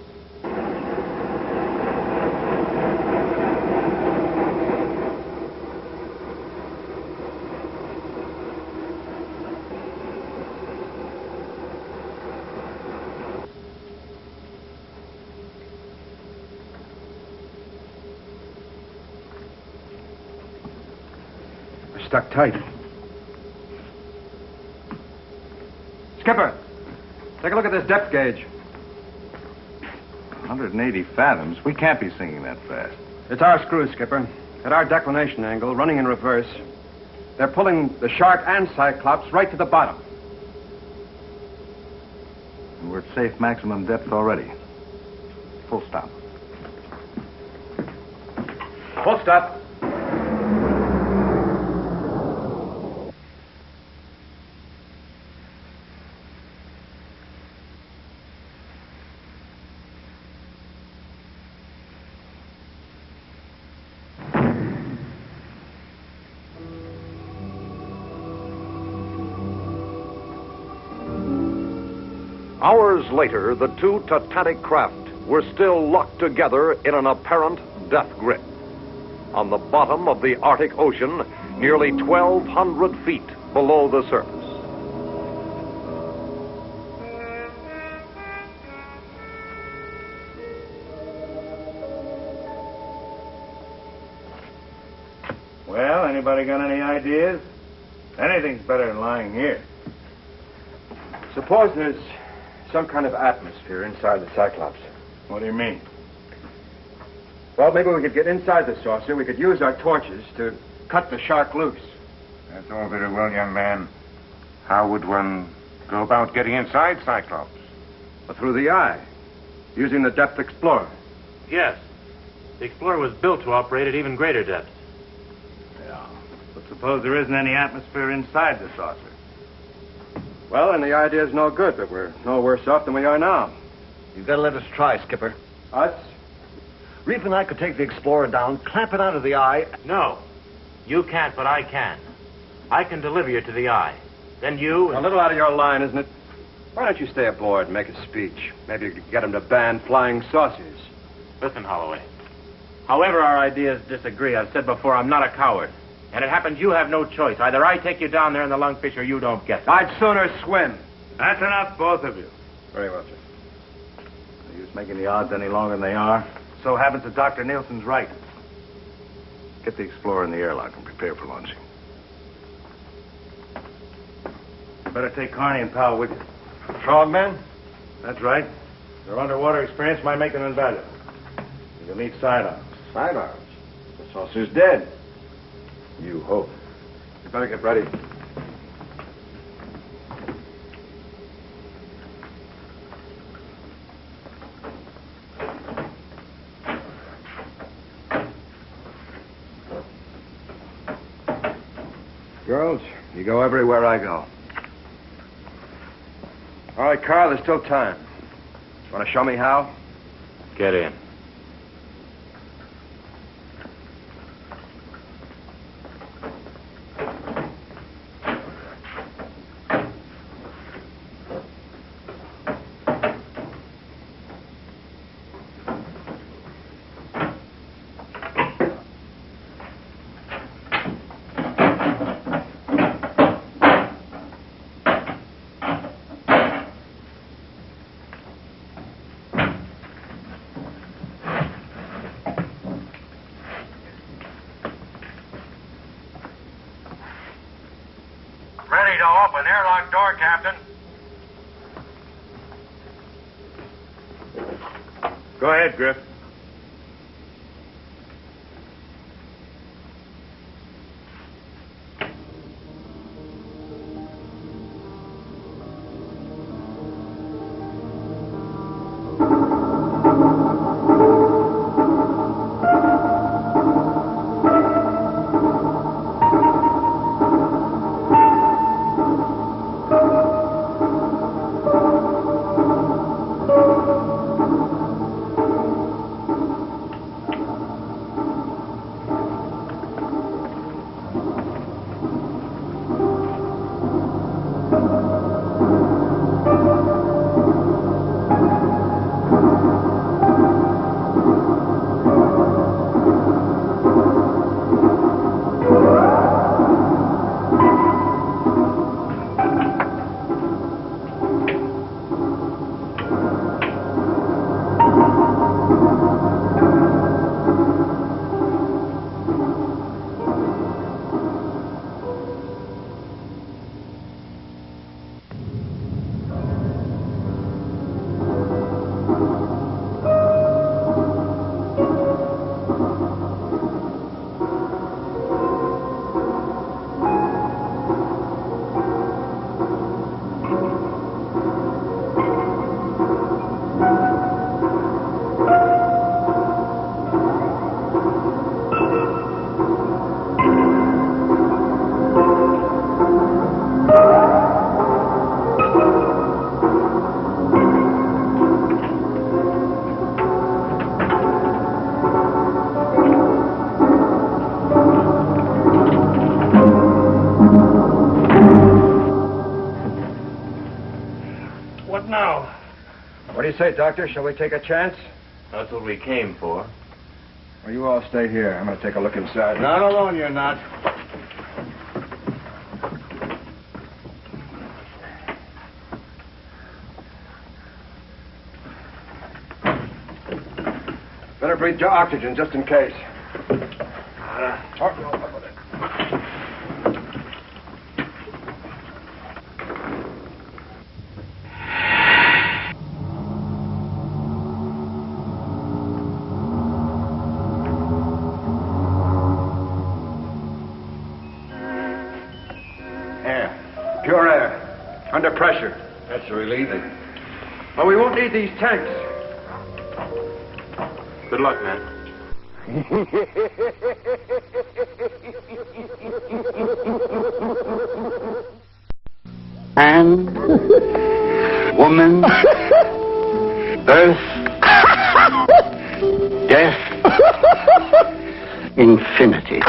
Stuck tight. Skipper, take a look at this depth gauge. 180 fathoms. We can't be sinking that fast. It's our screws, Skipper. At our declination angle, running in reverse. They're pulling the Shark and Cyclops right to the bottom. We're at safe maximum depth already. Full stop. Full stop. Hours later, the two titanic craft were still locked together in an apparent death grip. On the bottom of the Arctic Ocean, nearly 1,200 feet below the surface. Well, anybody got any ideas? Anything's better than lying here. Suppose there's some kind of atmosphere inside the Cyclops. What do you mean? Well, maybe we could get inside the saucer. We could use our torches to cut the shark loose. That's all very well, young man. How would one go about getting inside Cyclops? Through the eye, using the Depth Explorer. Yes. The Explorer was built to operate at even greater depths. Yeah. But suppose there isn't any atmosphere inside the saucer. Well, then the idea's no good, but we're no worse off than we are now. You've got to let us try, Skipper. Us? Reef and I could take the Explorer down, clamp it onto the eye. No. You can't, but I can. I can deliver you to the eye. Then you... A little out of your line, isn't it? Why don't you stay aboard and make a speech? Maybe you could get him to ban flying saucers. Listen, Holloway. However our ideas disagree, I've said before, I'm not a coward. And it happens you have no choice. Either I take you down there in the lungfish or you don't get it. I'd sooner swim. That's enough, both of you. Very well, sir. No use making the odds any longer than they are. So happens that Dr. Nielsen's right. Get the Explorer in the airlock and prepare for launching. You better take Carney and Powell with you. Frogmen? That's right. Their underwater experience might make them invaluable. You'll need sidearms. Sidearms? The saucer's dead. You hope. You better get ready. Girls, you go everywhere I go. All right, Carl, there's still time. Want to show me how? Get in. Ready to open. Airlock door, Captain. Go ahead, Griff. do you say, Doctor? Shall we take a chance? That's what we came for. Well, you all stay here. I'm going to take a look inside. Not alone, you're not. Better breathe your oxygen just in case. Air. Pure air. Under pressure. That's relieving. Well, we won't need these tanks. Good luck, man. Man, woman, earth, death, infinity.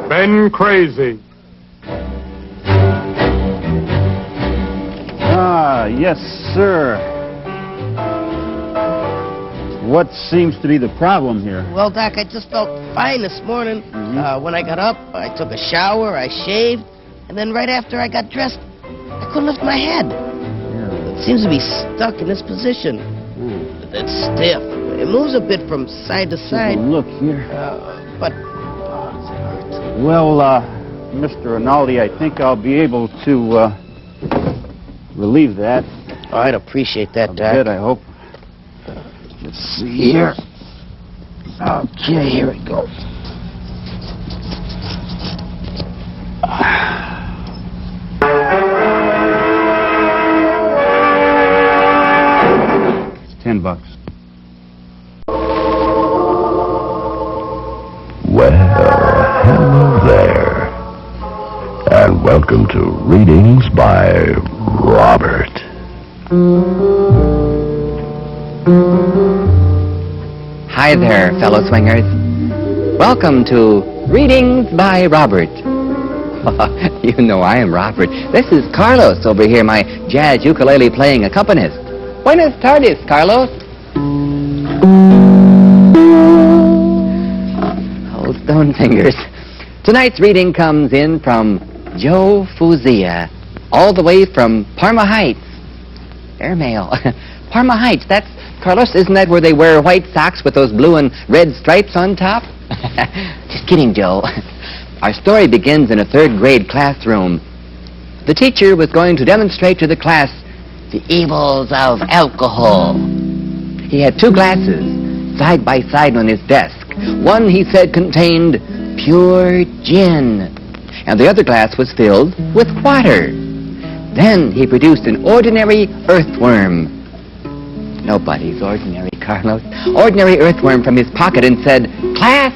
Ben Crazy. Yes, sir. What seems to be the problem here? Well, Doc, I just felt fine this morning. When I got up, I took a shower, I shaved, and then right after I got dressed, I couldn't lift my head. It seems to be stuck in this position. It's stiff. It moves a bit from side to side. Look here. But... Well, Mr. Rinaldi, I think I'll be able to relieve that. Oh, I'd appreciate that, Doc. A bit, I hope. Let's see here. Okay, here it goes. It's $10. Well, hello there. And welcome to Readings by Robert. Hi there, fellow swingers. Welcome to Readings by Robert. You know I am Robert. This is Carlos over here, my jazz ukulele playing accompanist. Buenas tardes, Carlos. Oh, stone fingers. Tonight's reading comes in from Joe Fuzia, all the way from Parma Heights. Airmail. Parma Heights, that's, Carlos, isn't that where they wear white socks with those blue and red stripes on top? Just kidding, Joe. Our story begins in a third-grade classroom. The teacher was going to demonstrate to the class the evils of alcohol. He had two glasses, side by side on his desk. One, he said, contained pure gin, and the other glass was filled with water. Then he produced an ordinary earthworm. Nobody's ordinary, Carlos. Ordinary earthworm from his pocket and said, "Class,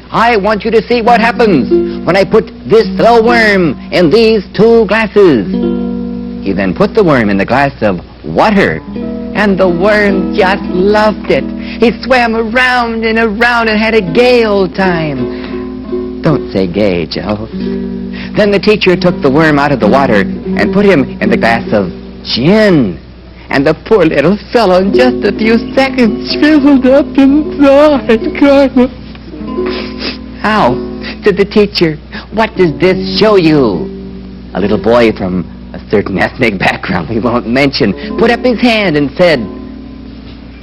I want you to see what happens when I put this little worm in these two glasses." He then put the worm in the glass of water, and the worm just loved it. He swam around and around and had a gay old time. Don't say gay, Joe. Then the teacher took the worm out of the water and put him in the glass of gin. And the poor little fellow in just a few seconds shriveled up and died, Carlos. How? Said the teacher. What does this show you? A little boy from a certain ethnic background we won't mention put up his hand and said,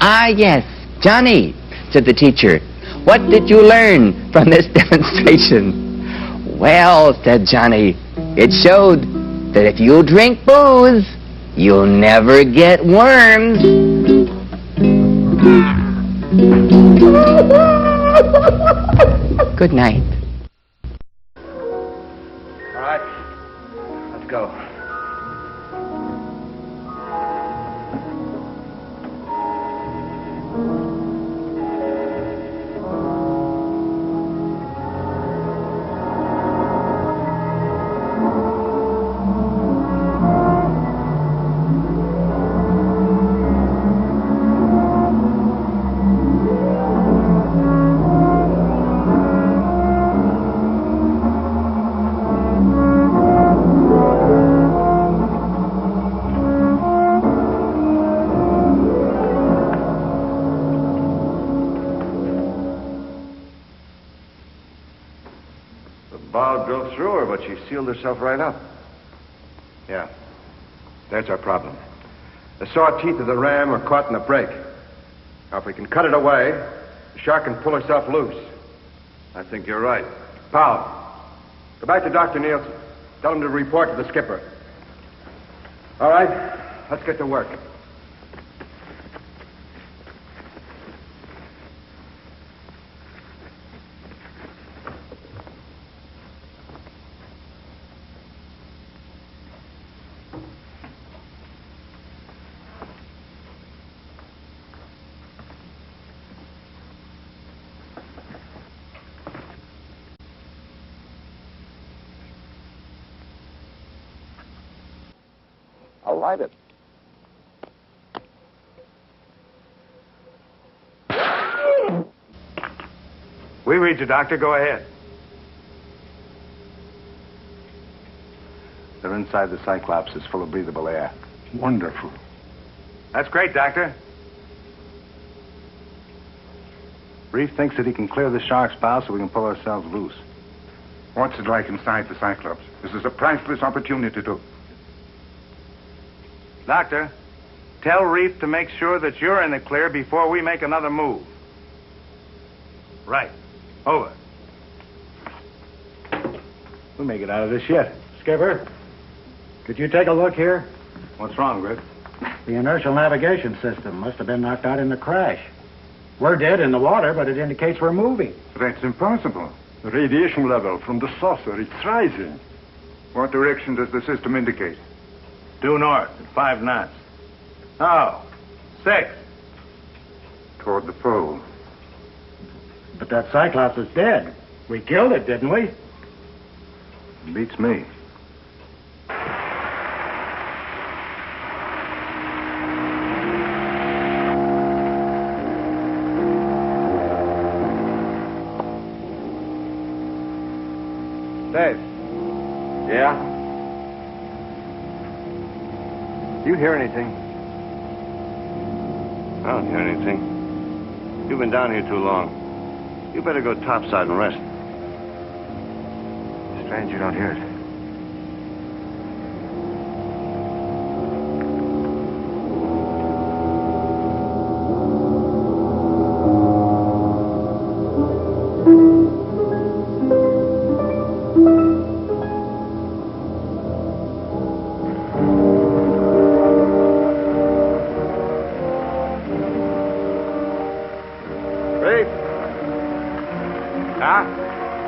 "Ah, yes, Johnny," said the teacher. "What did you learn from this demonstration?" "Well," said Johnny, "it showed that if you drink booze, you'll never get worms." Good night. All right. Let's go. She sealed herself right up. Yeah. There's our problem. The saw teeth of the ram are caught in the break. Now, if we can cut it away, the shark can pull herself loose. I think you're right. Powell, go back to Dr. Nielsen. Tell him to report to the skipper. All right, let's get to work. I'll light it. We read you, Doctor. Go ahead. They're inside the Cyclops. It's full of breathable air. Wonderful. That's great, Doctor. Reef thinks that he can clear the shark's bow so we can pull ourselves loose. What's it like inside the Cyclops? This is a priceless opportunity to... Doctor, tell Reef to make sure that you're in the clear before we make another move. Right. Over. We'll make it out of this yet. Skipper, could you take a look here? What's wrong, Griff? The inertial navigation system must have been knocked out in the crash. We're dead in the water, but it indicates we're moving. That's impossible. The radiation level from the saucer, it's rising. What direction does the system indicate? Due north at 5 knots. Oh, 6. Toward the pole. But that Cyclops is dead. We killed it, didn't we? Beats me. Dave. Yeah? You hear anything? I don't hear anything. You've been down here too long. You better go topside and rest. Strange you don't hear it.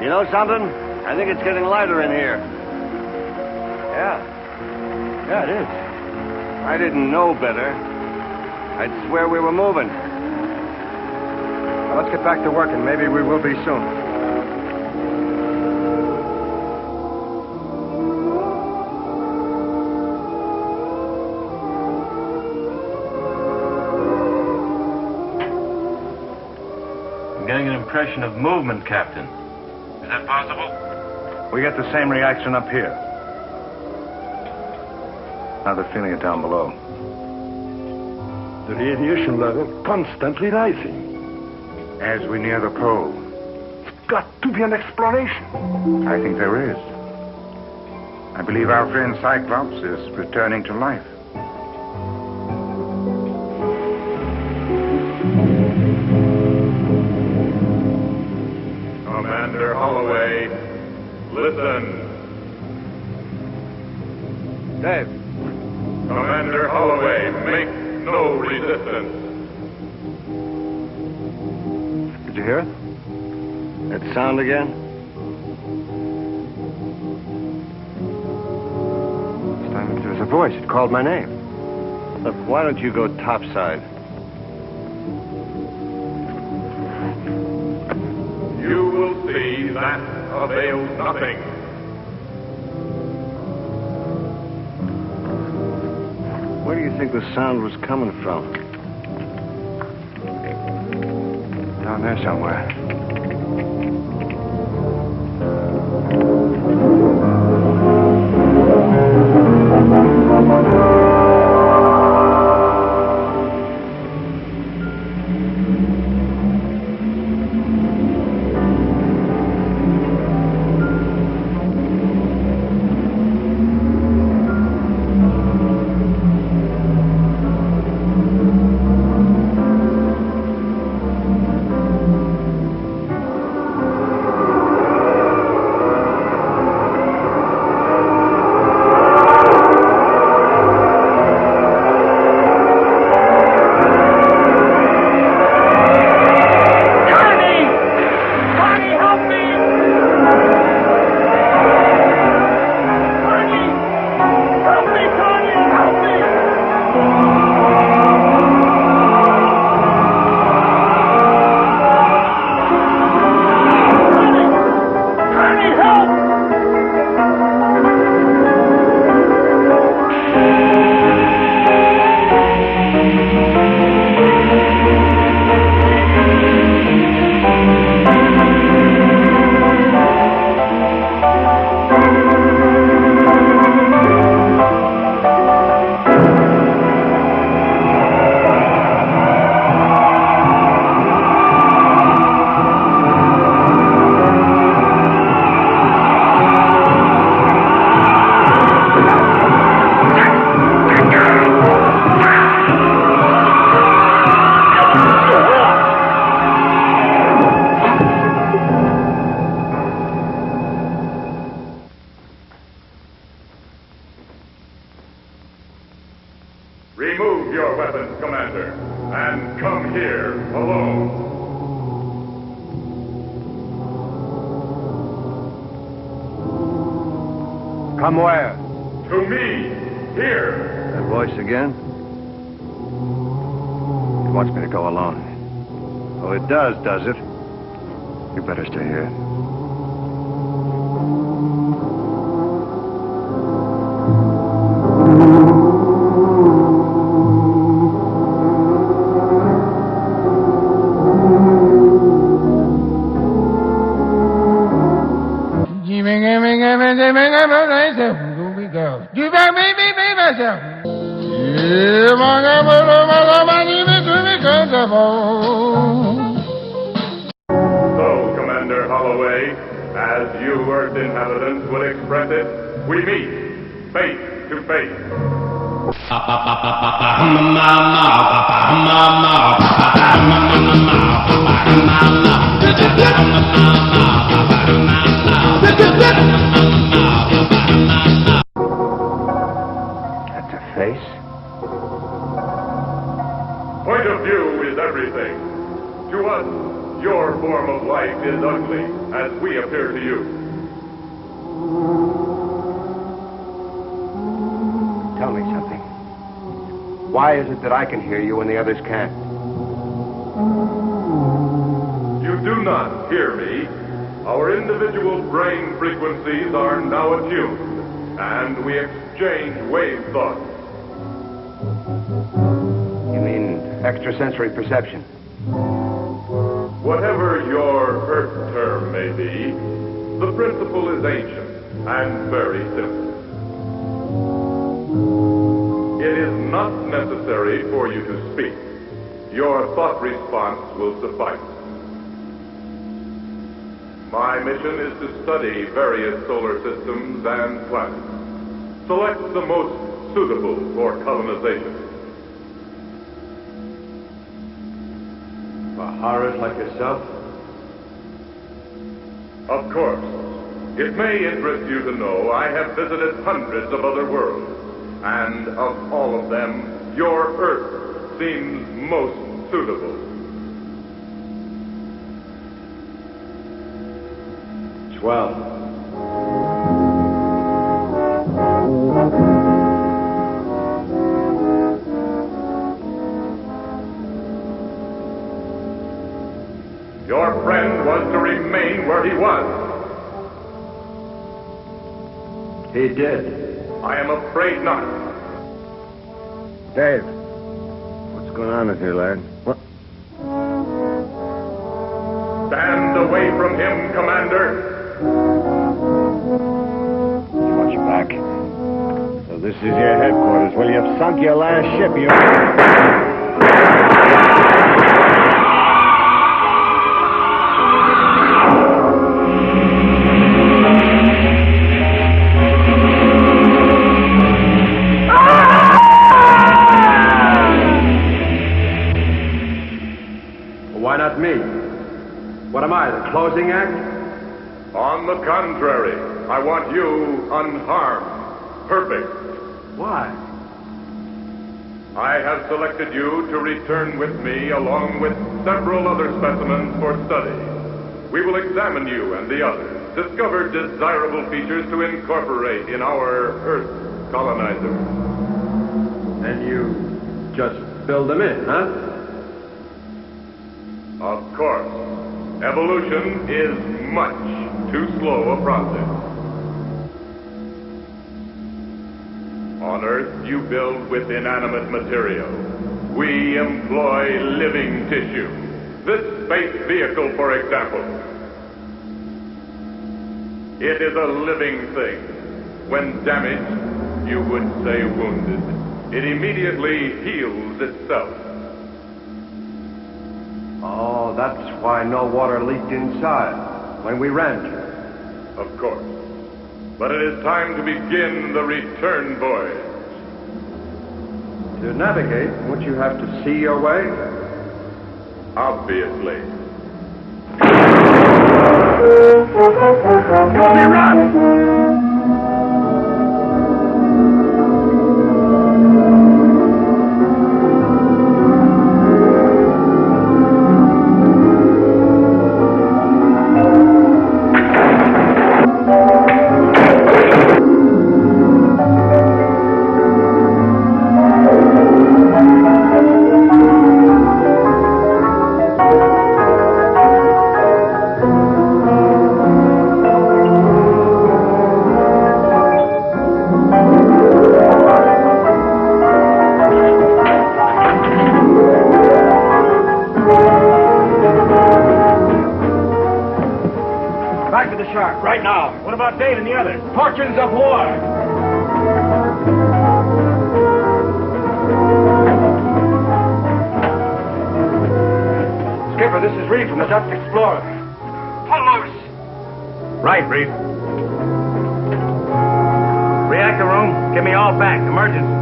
You know something? I think it's getting lighter in here. Yeah, it is. I didn't know better. I'd swear we were moving. Now, let's get back to work, and maybe we will be soon. I'm getting an impression of movement, Captain. Is that possible? We get the same reaction up here. Now they're feeling it down below. The radiation level constantly rising. As we near the pole. It's got to be an exploration. I think there is. I believe our friend Cyclops is returning to life. Commander Holloway, listen. Dave. Commander Holloway, make no resistance. Did you hear it? That sound again? This time there was a voice. It called my name. Look, why don't you go topside? You will see that avails nothing. Where do you think the sound was coming from? Down there somewhere. your weapons, Commander, and come here alone. Come where? To me, here. That voice again? It wants me to go alone. Oh, it does it? You better stay here. So, Commander Holloway, as you Earth inhabitants would express it, we meet face to face. That's a face? Point of view is everything. To us, your form of life is ugly, as we appear to you. Tell me something. Why is it that I can hear you and the others can't? You do not hear me. Our individual brain frequencies are now attuned, and we exchange wave thoughts. You mean extrasensory perception? Whatever your Earth term may be, the principle is ancient and very simple. It is not necessary for you to speak. Your thought response will suffice. My mission is to study various solar systems and planets. Select the most suitable for colonization. Horrors like yourself? Of course. It may interest you to know I have visited hundreds of other worlds, and of all of them, your Earth seems most suitable. Swell. Your friend was to remain where he was. He did. I am afraid not. Dave, what's going on with you, lad? What? Stand away from him, Commander. He wants you back. So this is your headquarters. Well, you've sunk your last ship, you... Why not me? What am I, the closing act? On the contrary, I want you unharmed, perfect. Why? I have selected you to return with me along with several other specimens for study. We will examine you and the others, discover desirable features to incorporate in our Earth colonizer. And you just build them in, huh? Of course. Evolution is much too slow a process. On Earth, you build with inanimate material. We employ living tissue. This space vehicle, for example. It is a living thing. When damaged, you would say wounded. It immediately heals itself. Oh, that's why no water leaked inside when we rammed you. Of course. But it is time to begin the return voyage. To navigate, won't you have to see your way? Obviously. Goldie, run! shark, right now. What about Dave and the others? Fortunes of war. Skipper, this is Reed from the Dutch Explorer. Pull loose. Right, Reed. Reactor room, give me all back. Emergency.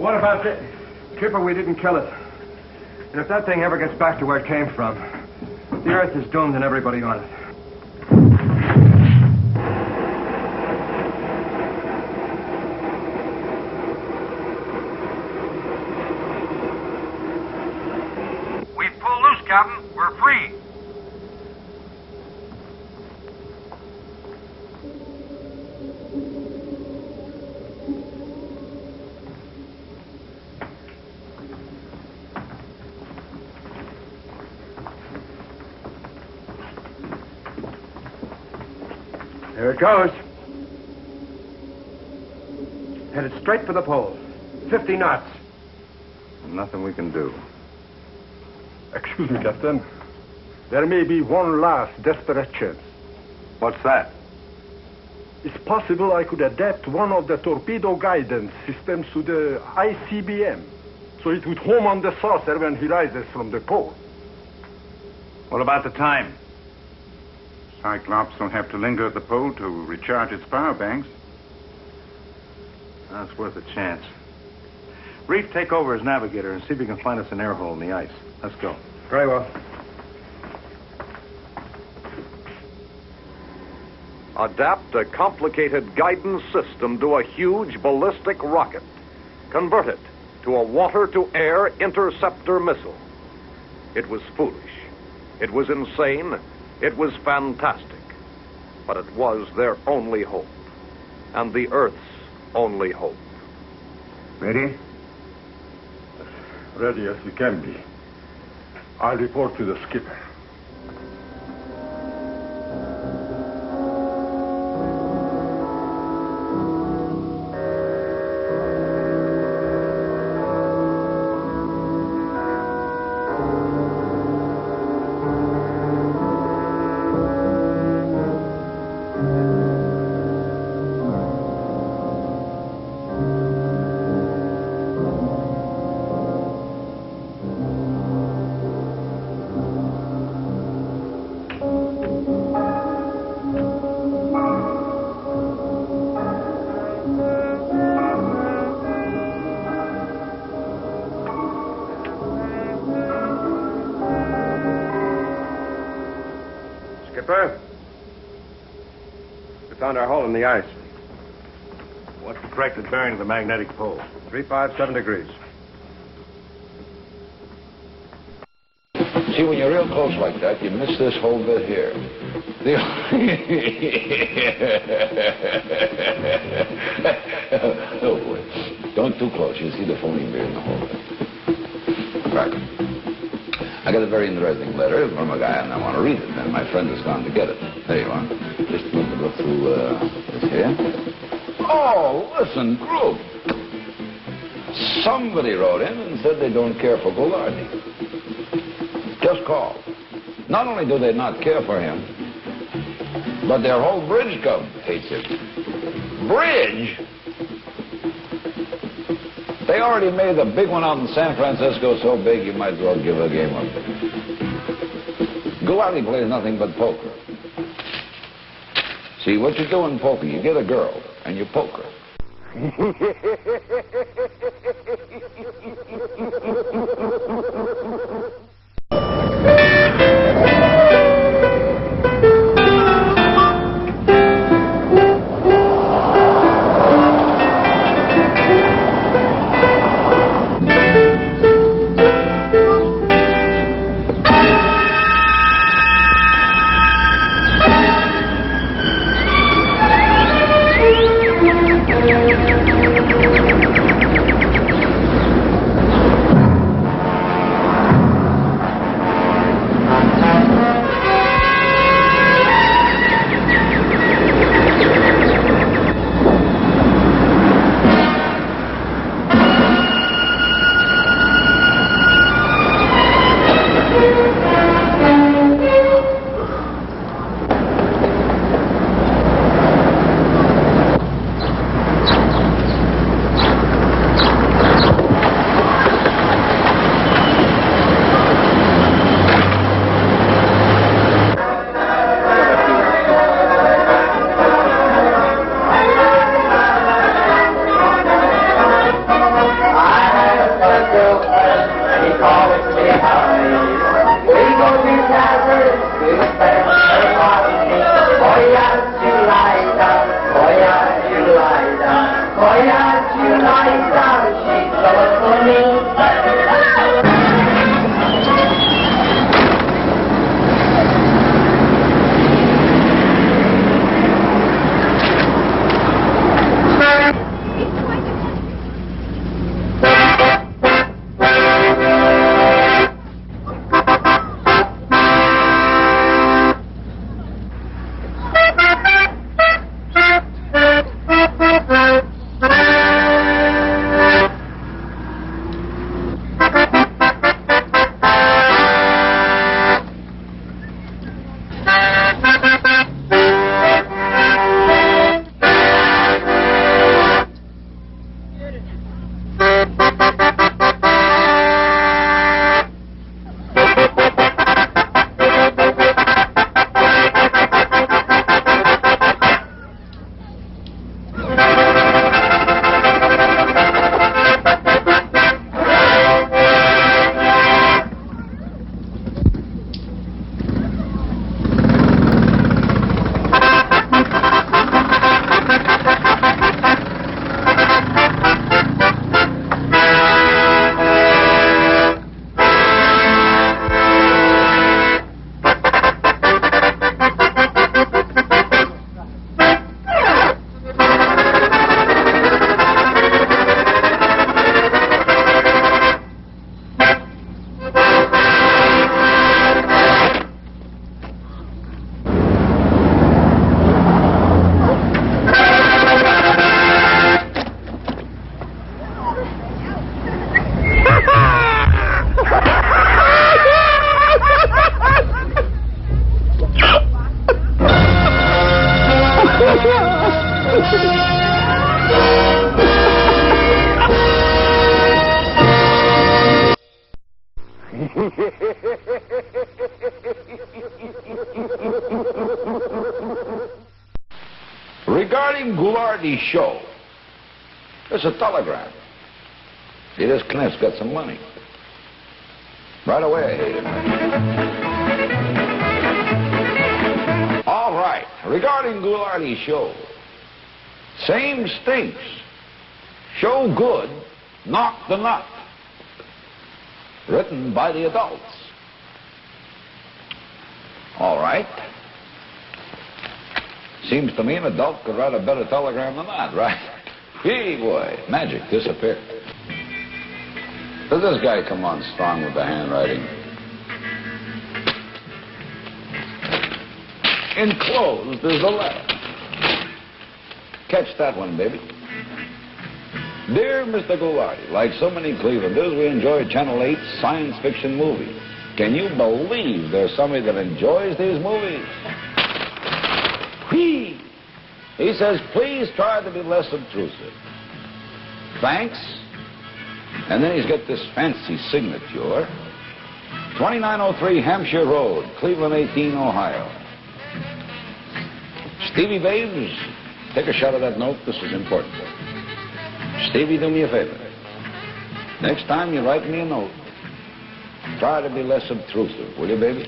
What about it? Skipper, we didn't kill it. And if that thing ever gets back to where it came from, the Earth is doomed and everybody on it. We pull loose, Captain. We're free. There it goes. Headed straight for the pole. 50 knots. Nothing we can do. Excuse me, Captain. There may be one last desperate chance. What's that? It's possible I could adapt one of the torpedo guidance systems to the ICBM, so it would home on the saucer when he rises from the pole. What about the time? Cyclops will have to linger at the pole to recharge its power banks. That's worth a chance. Reef, take over as navigator and see if you can find us an air hole in the ice. Let's go. Very well. Adapt a complicated guidance system to a huge ballistic rocket. Convert it to a water-to-air interceptor missile. It was foolish. It was insane. It was fantastic. But it was their only hope. And the Earth's only hope. Ready? Ready as we can be. I'll report to the skipper. Skipper? We found our hole in the ice. What's the corrected bearing of the magnetic pole? 357 degrees. See, when you're real close like that, you miss this whole bit here. Oh, boy. Don't too close. You'll see the phony beard in the hole. Right. I got a very interesting letter from a guy, and I want to read it, and my friend has gone to get it. There you are. Just a minute to look through this here. Oh, listen, Group. Somebody wrote in and said they don't care for Goulardi. Just call. Not only do they not care for him, But their whole bridge club hates it. Bridge? They already made the big one out in San Francisco so big you might as well give a game up. Gulati plays nothing but poker. See, what you do in poker, you get a girl and you poke her. Regarding Goulardi's show, there's a telegram. See, this Clint's got some money. Right away. All right. Regarding Goulardi's show, same stinks. Show good, knock the nut. Written by the adults. All right. Seems to me an adult could write a better telegram than that, right? Hey, boy, magic disappeared. Does this guy come on strong with the handwriting? Enclosed is a letter. Catch that one, baby. Dear Mr. Goulardi, like so many Clevelanders, we enjoy Channel 8's science fiction movies. Can you believe there's somebody that enjoys these movies? P. He says, please try to be less obtrusive. Thanks. And then he's got this fancy signature. 2903 Hampshire Road, Cleveland 18, Ohio. Stevie Babes, take a shot of that note. This is important. Stevie, do me a favor. Next time you write me a note, try to be less obtrusive, will you, baby?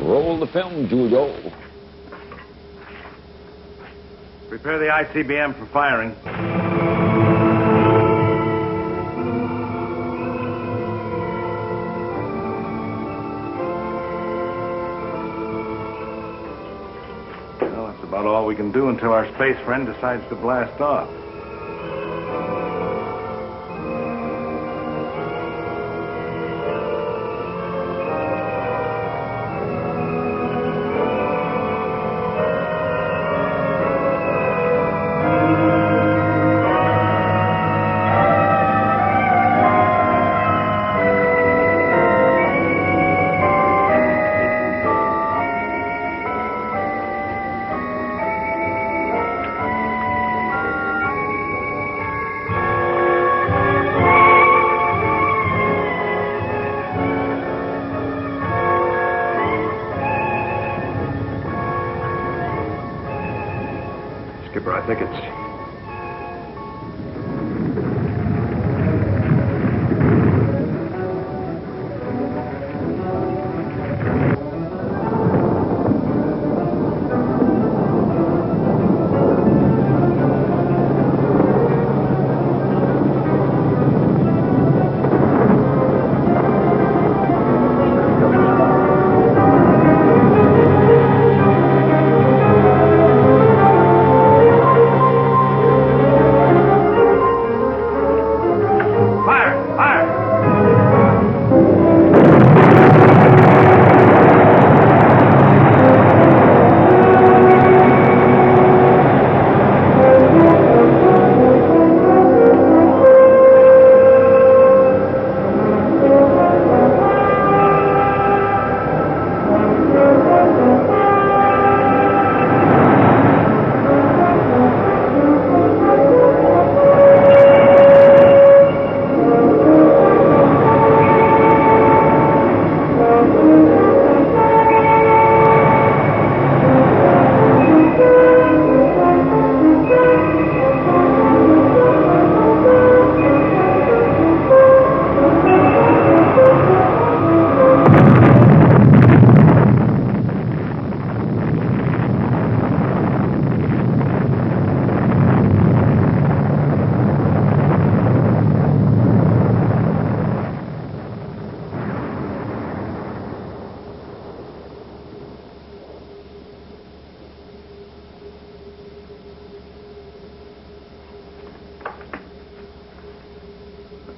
Roll the film, Julio. Prepare the ICBM for firing. Well, that's about all we can do until our space friend decides to blast off. Skipper, I think it's...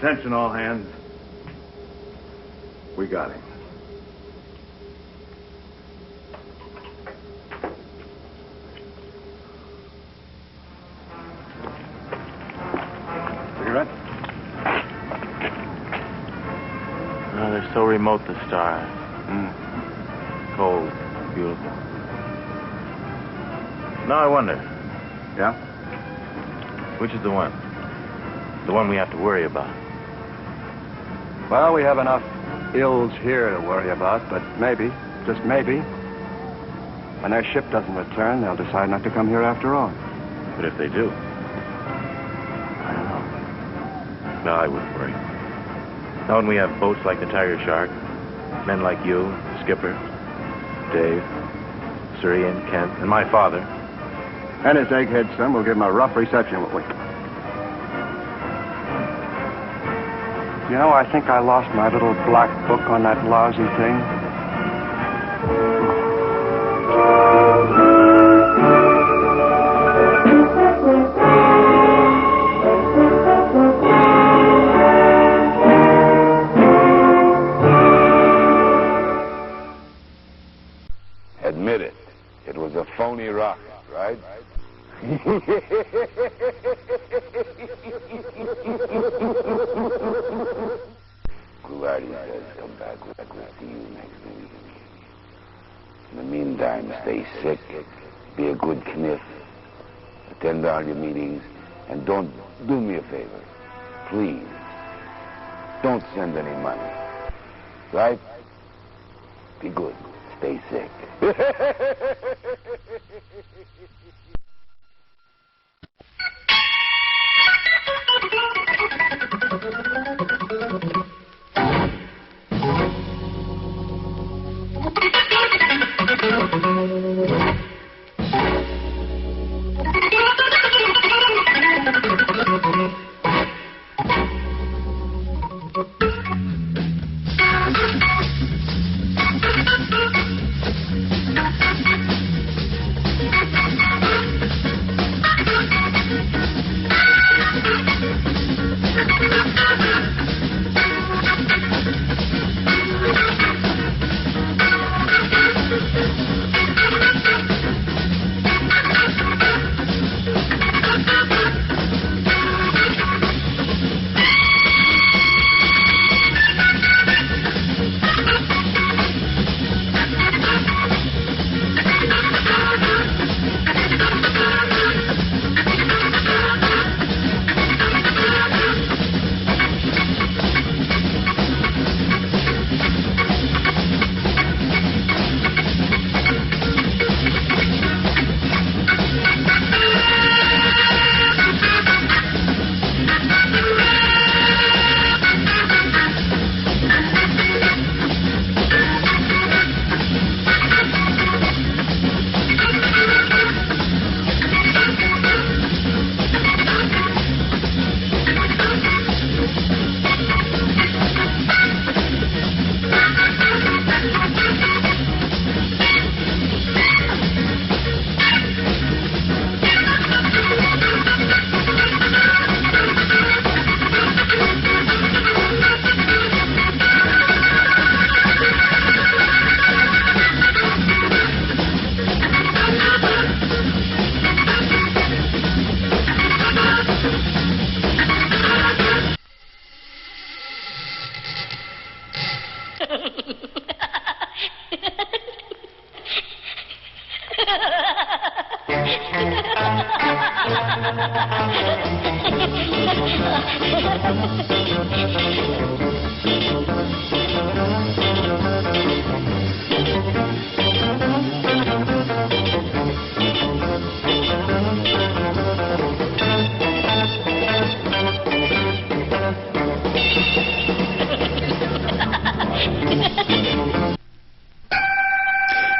Attention, all hands. We got him. Cigarette? Oh, they're so remote, the stars. Cold, beautiful. Now I wonder. Yeah? Which is the one? The one we have to worry about. Well, we have enough ills here to worry about, but maybe, just maybe, when their ship doesn't return, they'll decide not to come here after all. But if they do, I don't know. No, I wouldn't worry. Not when we have boats like the Tiger Shark, men like you, the skipper, Dave, Surrey and Kent, and my father. And his egghead son will give him a rough reception, won't we? You know, I think I lost my little black book on that lousy thing. Admit it. It was a phony rocket, right? Gulati says come back. We'll see you next week. In the meantime, stay sick, be a good kniff, attend all your meetings, and don't do me a favor. Please, don't send any money. Right? Be good. Stay sick.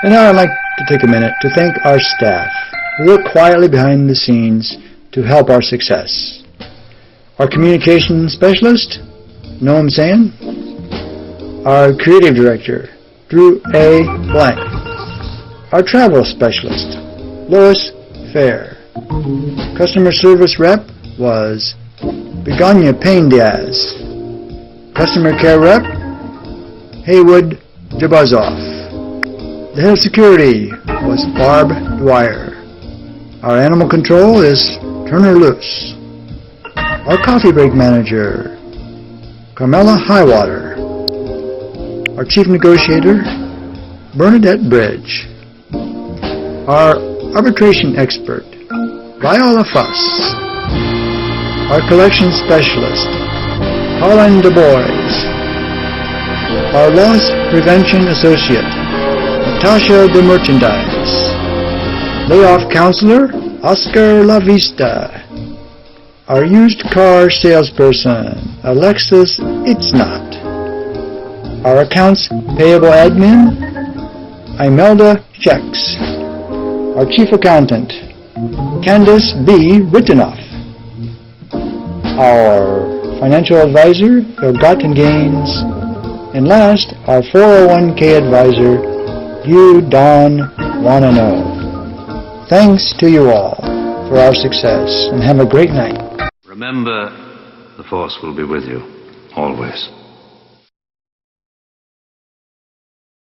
And now I'd like to take a minute to thank our staff who work quietly behind the scenes to help our success. Our communication specialist, Noam Zayn. Our creative director, Drew A. Blank. Our travel specialist, Lois Fair. Customer service rep was Begonia Payne Diaz. Customer care rep, Haywood Jabazoff. The head of security was Barb Dwyer. Our animal control is Turner Luce. Our coffee break manager, Carmela Highwater. Our chief negotiator, Bernadette Bridge. Our arbitration expert, Viola Fuss. Our collection specialist, Harlan Du Bois. Our loss prevention associate, Natasha the Merchandise. Layoff counselor, Oscar La Vista. Our used car salesperson, Alexis Itznot. Our accounts payable admin, Imelda Checks. Our chief accountant, Candace B. Wittenoff. Our financial advisor, Forgotten Gains. And last, our 401k advisor, you, Don, want to know. Thanks to you all for our success, and have a great night. Remember, the Force will be with you, always.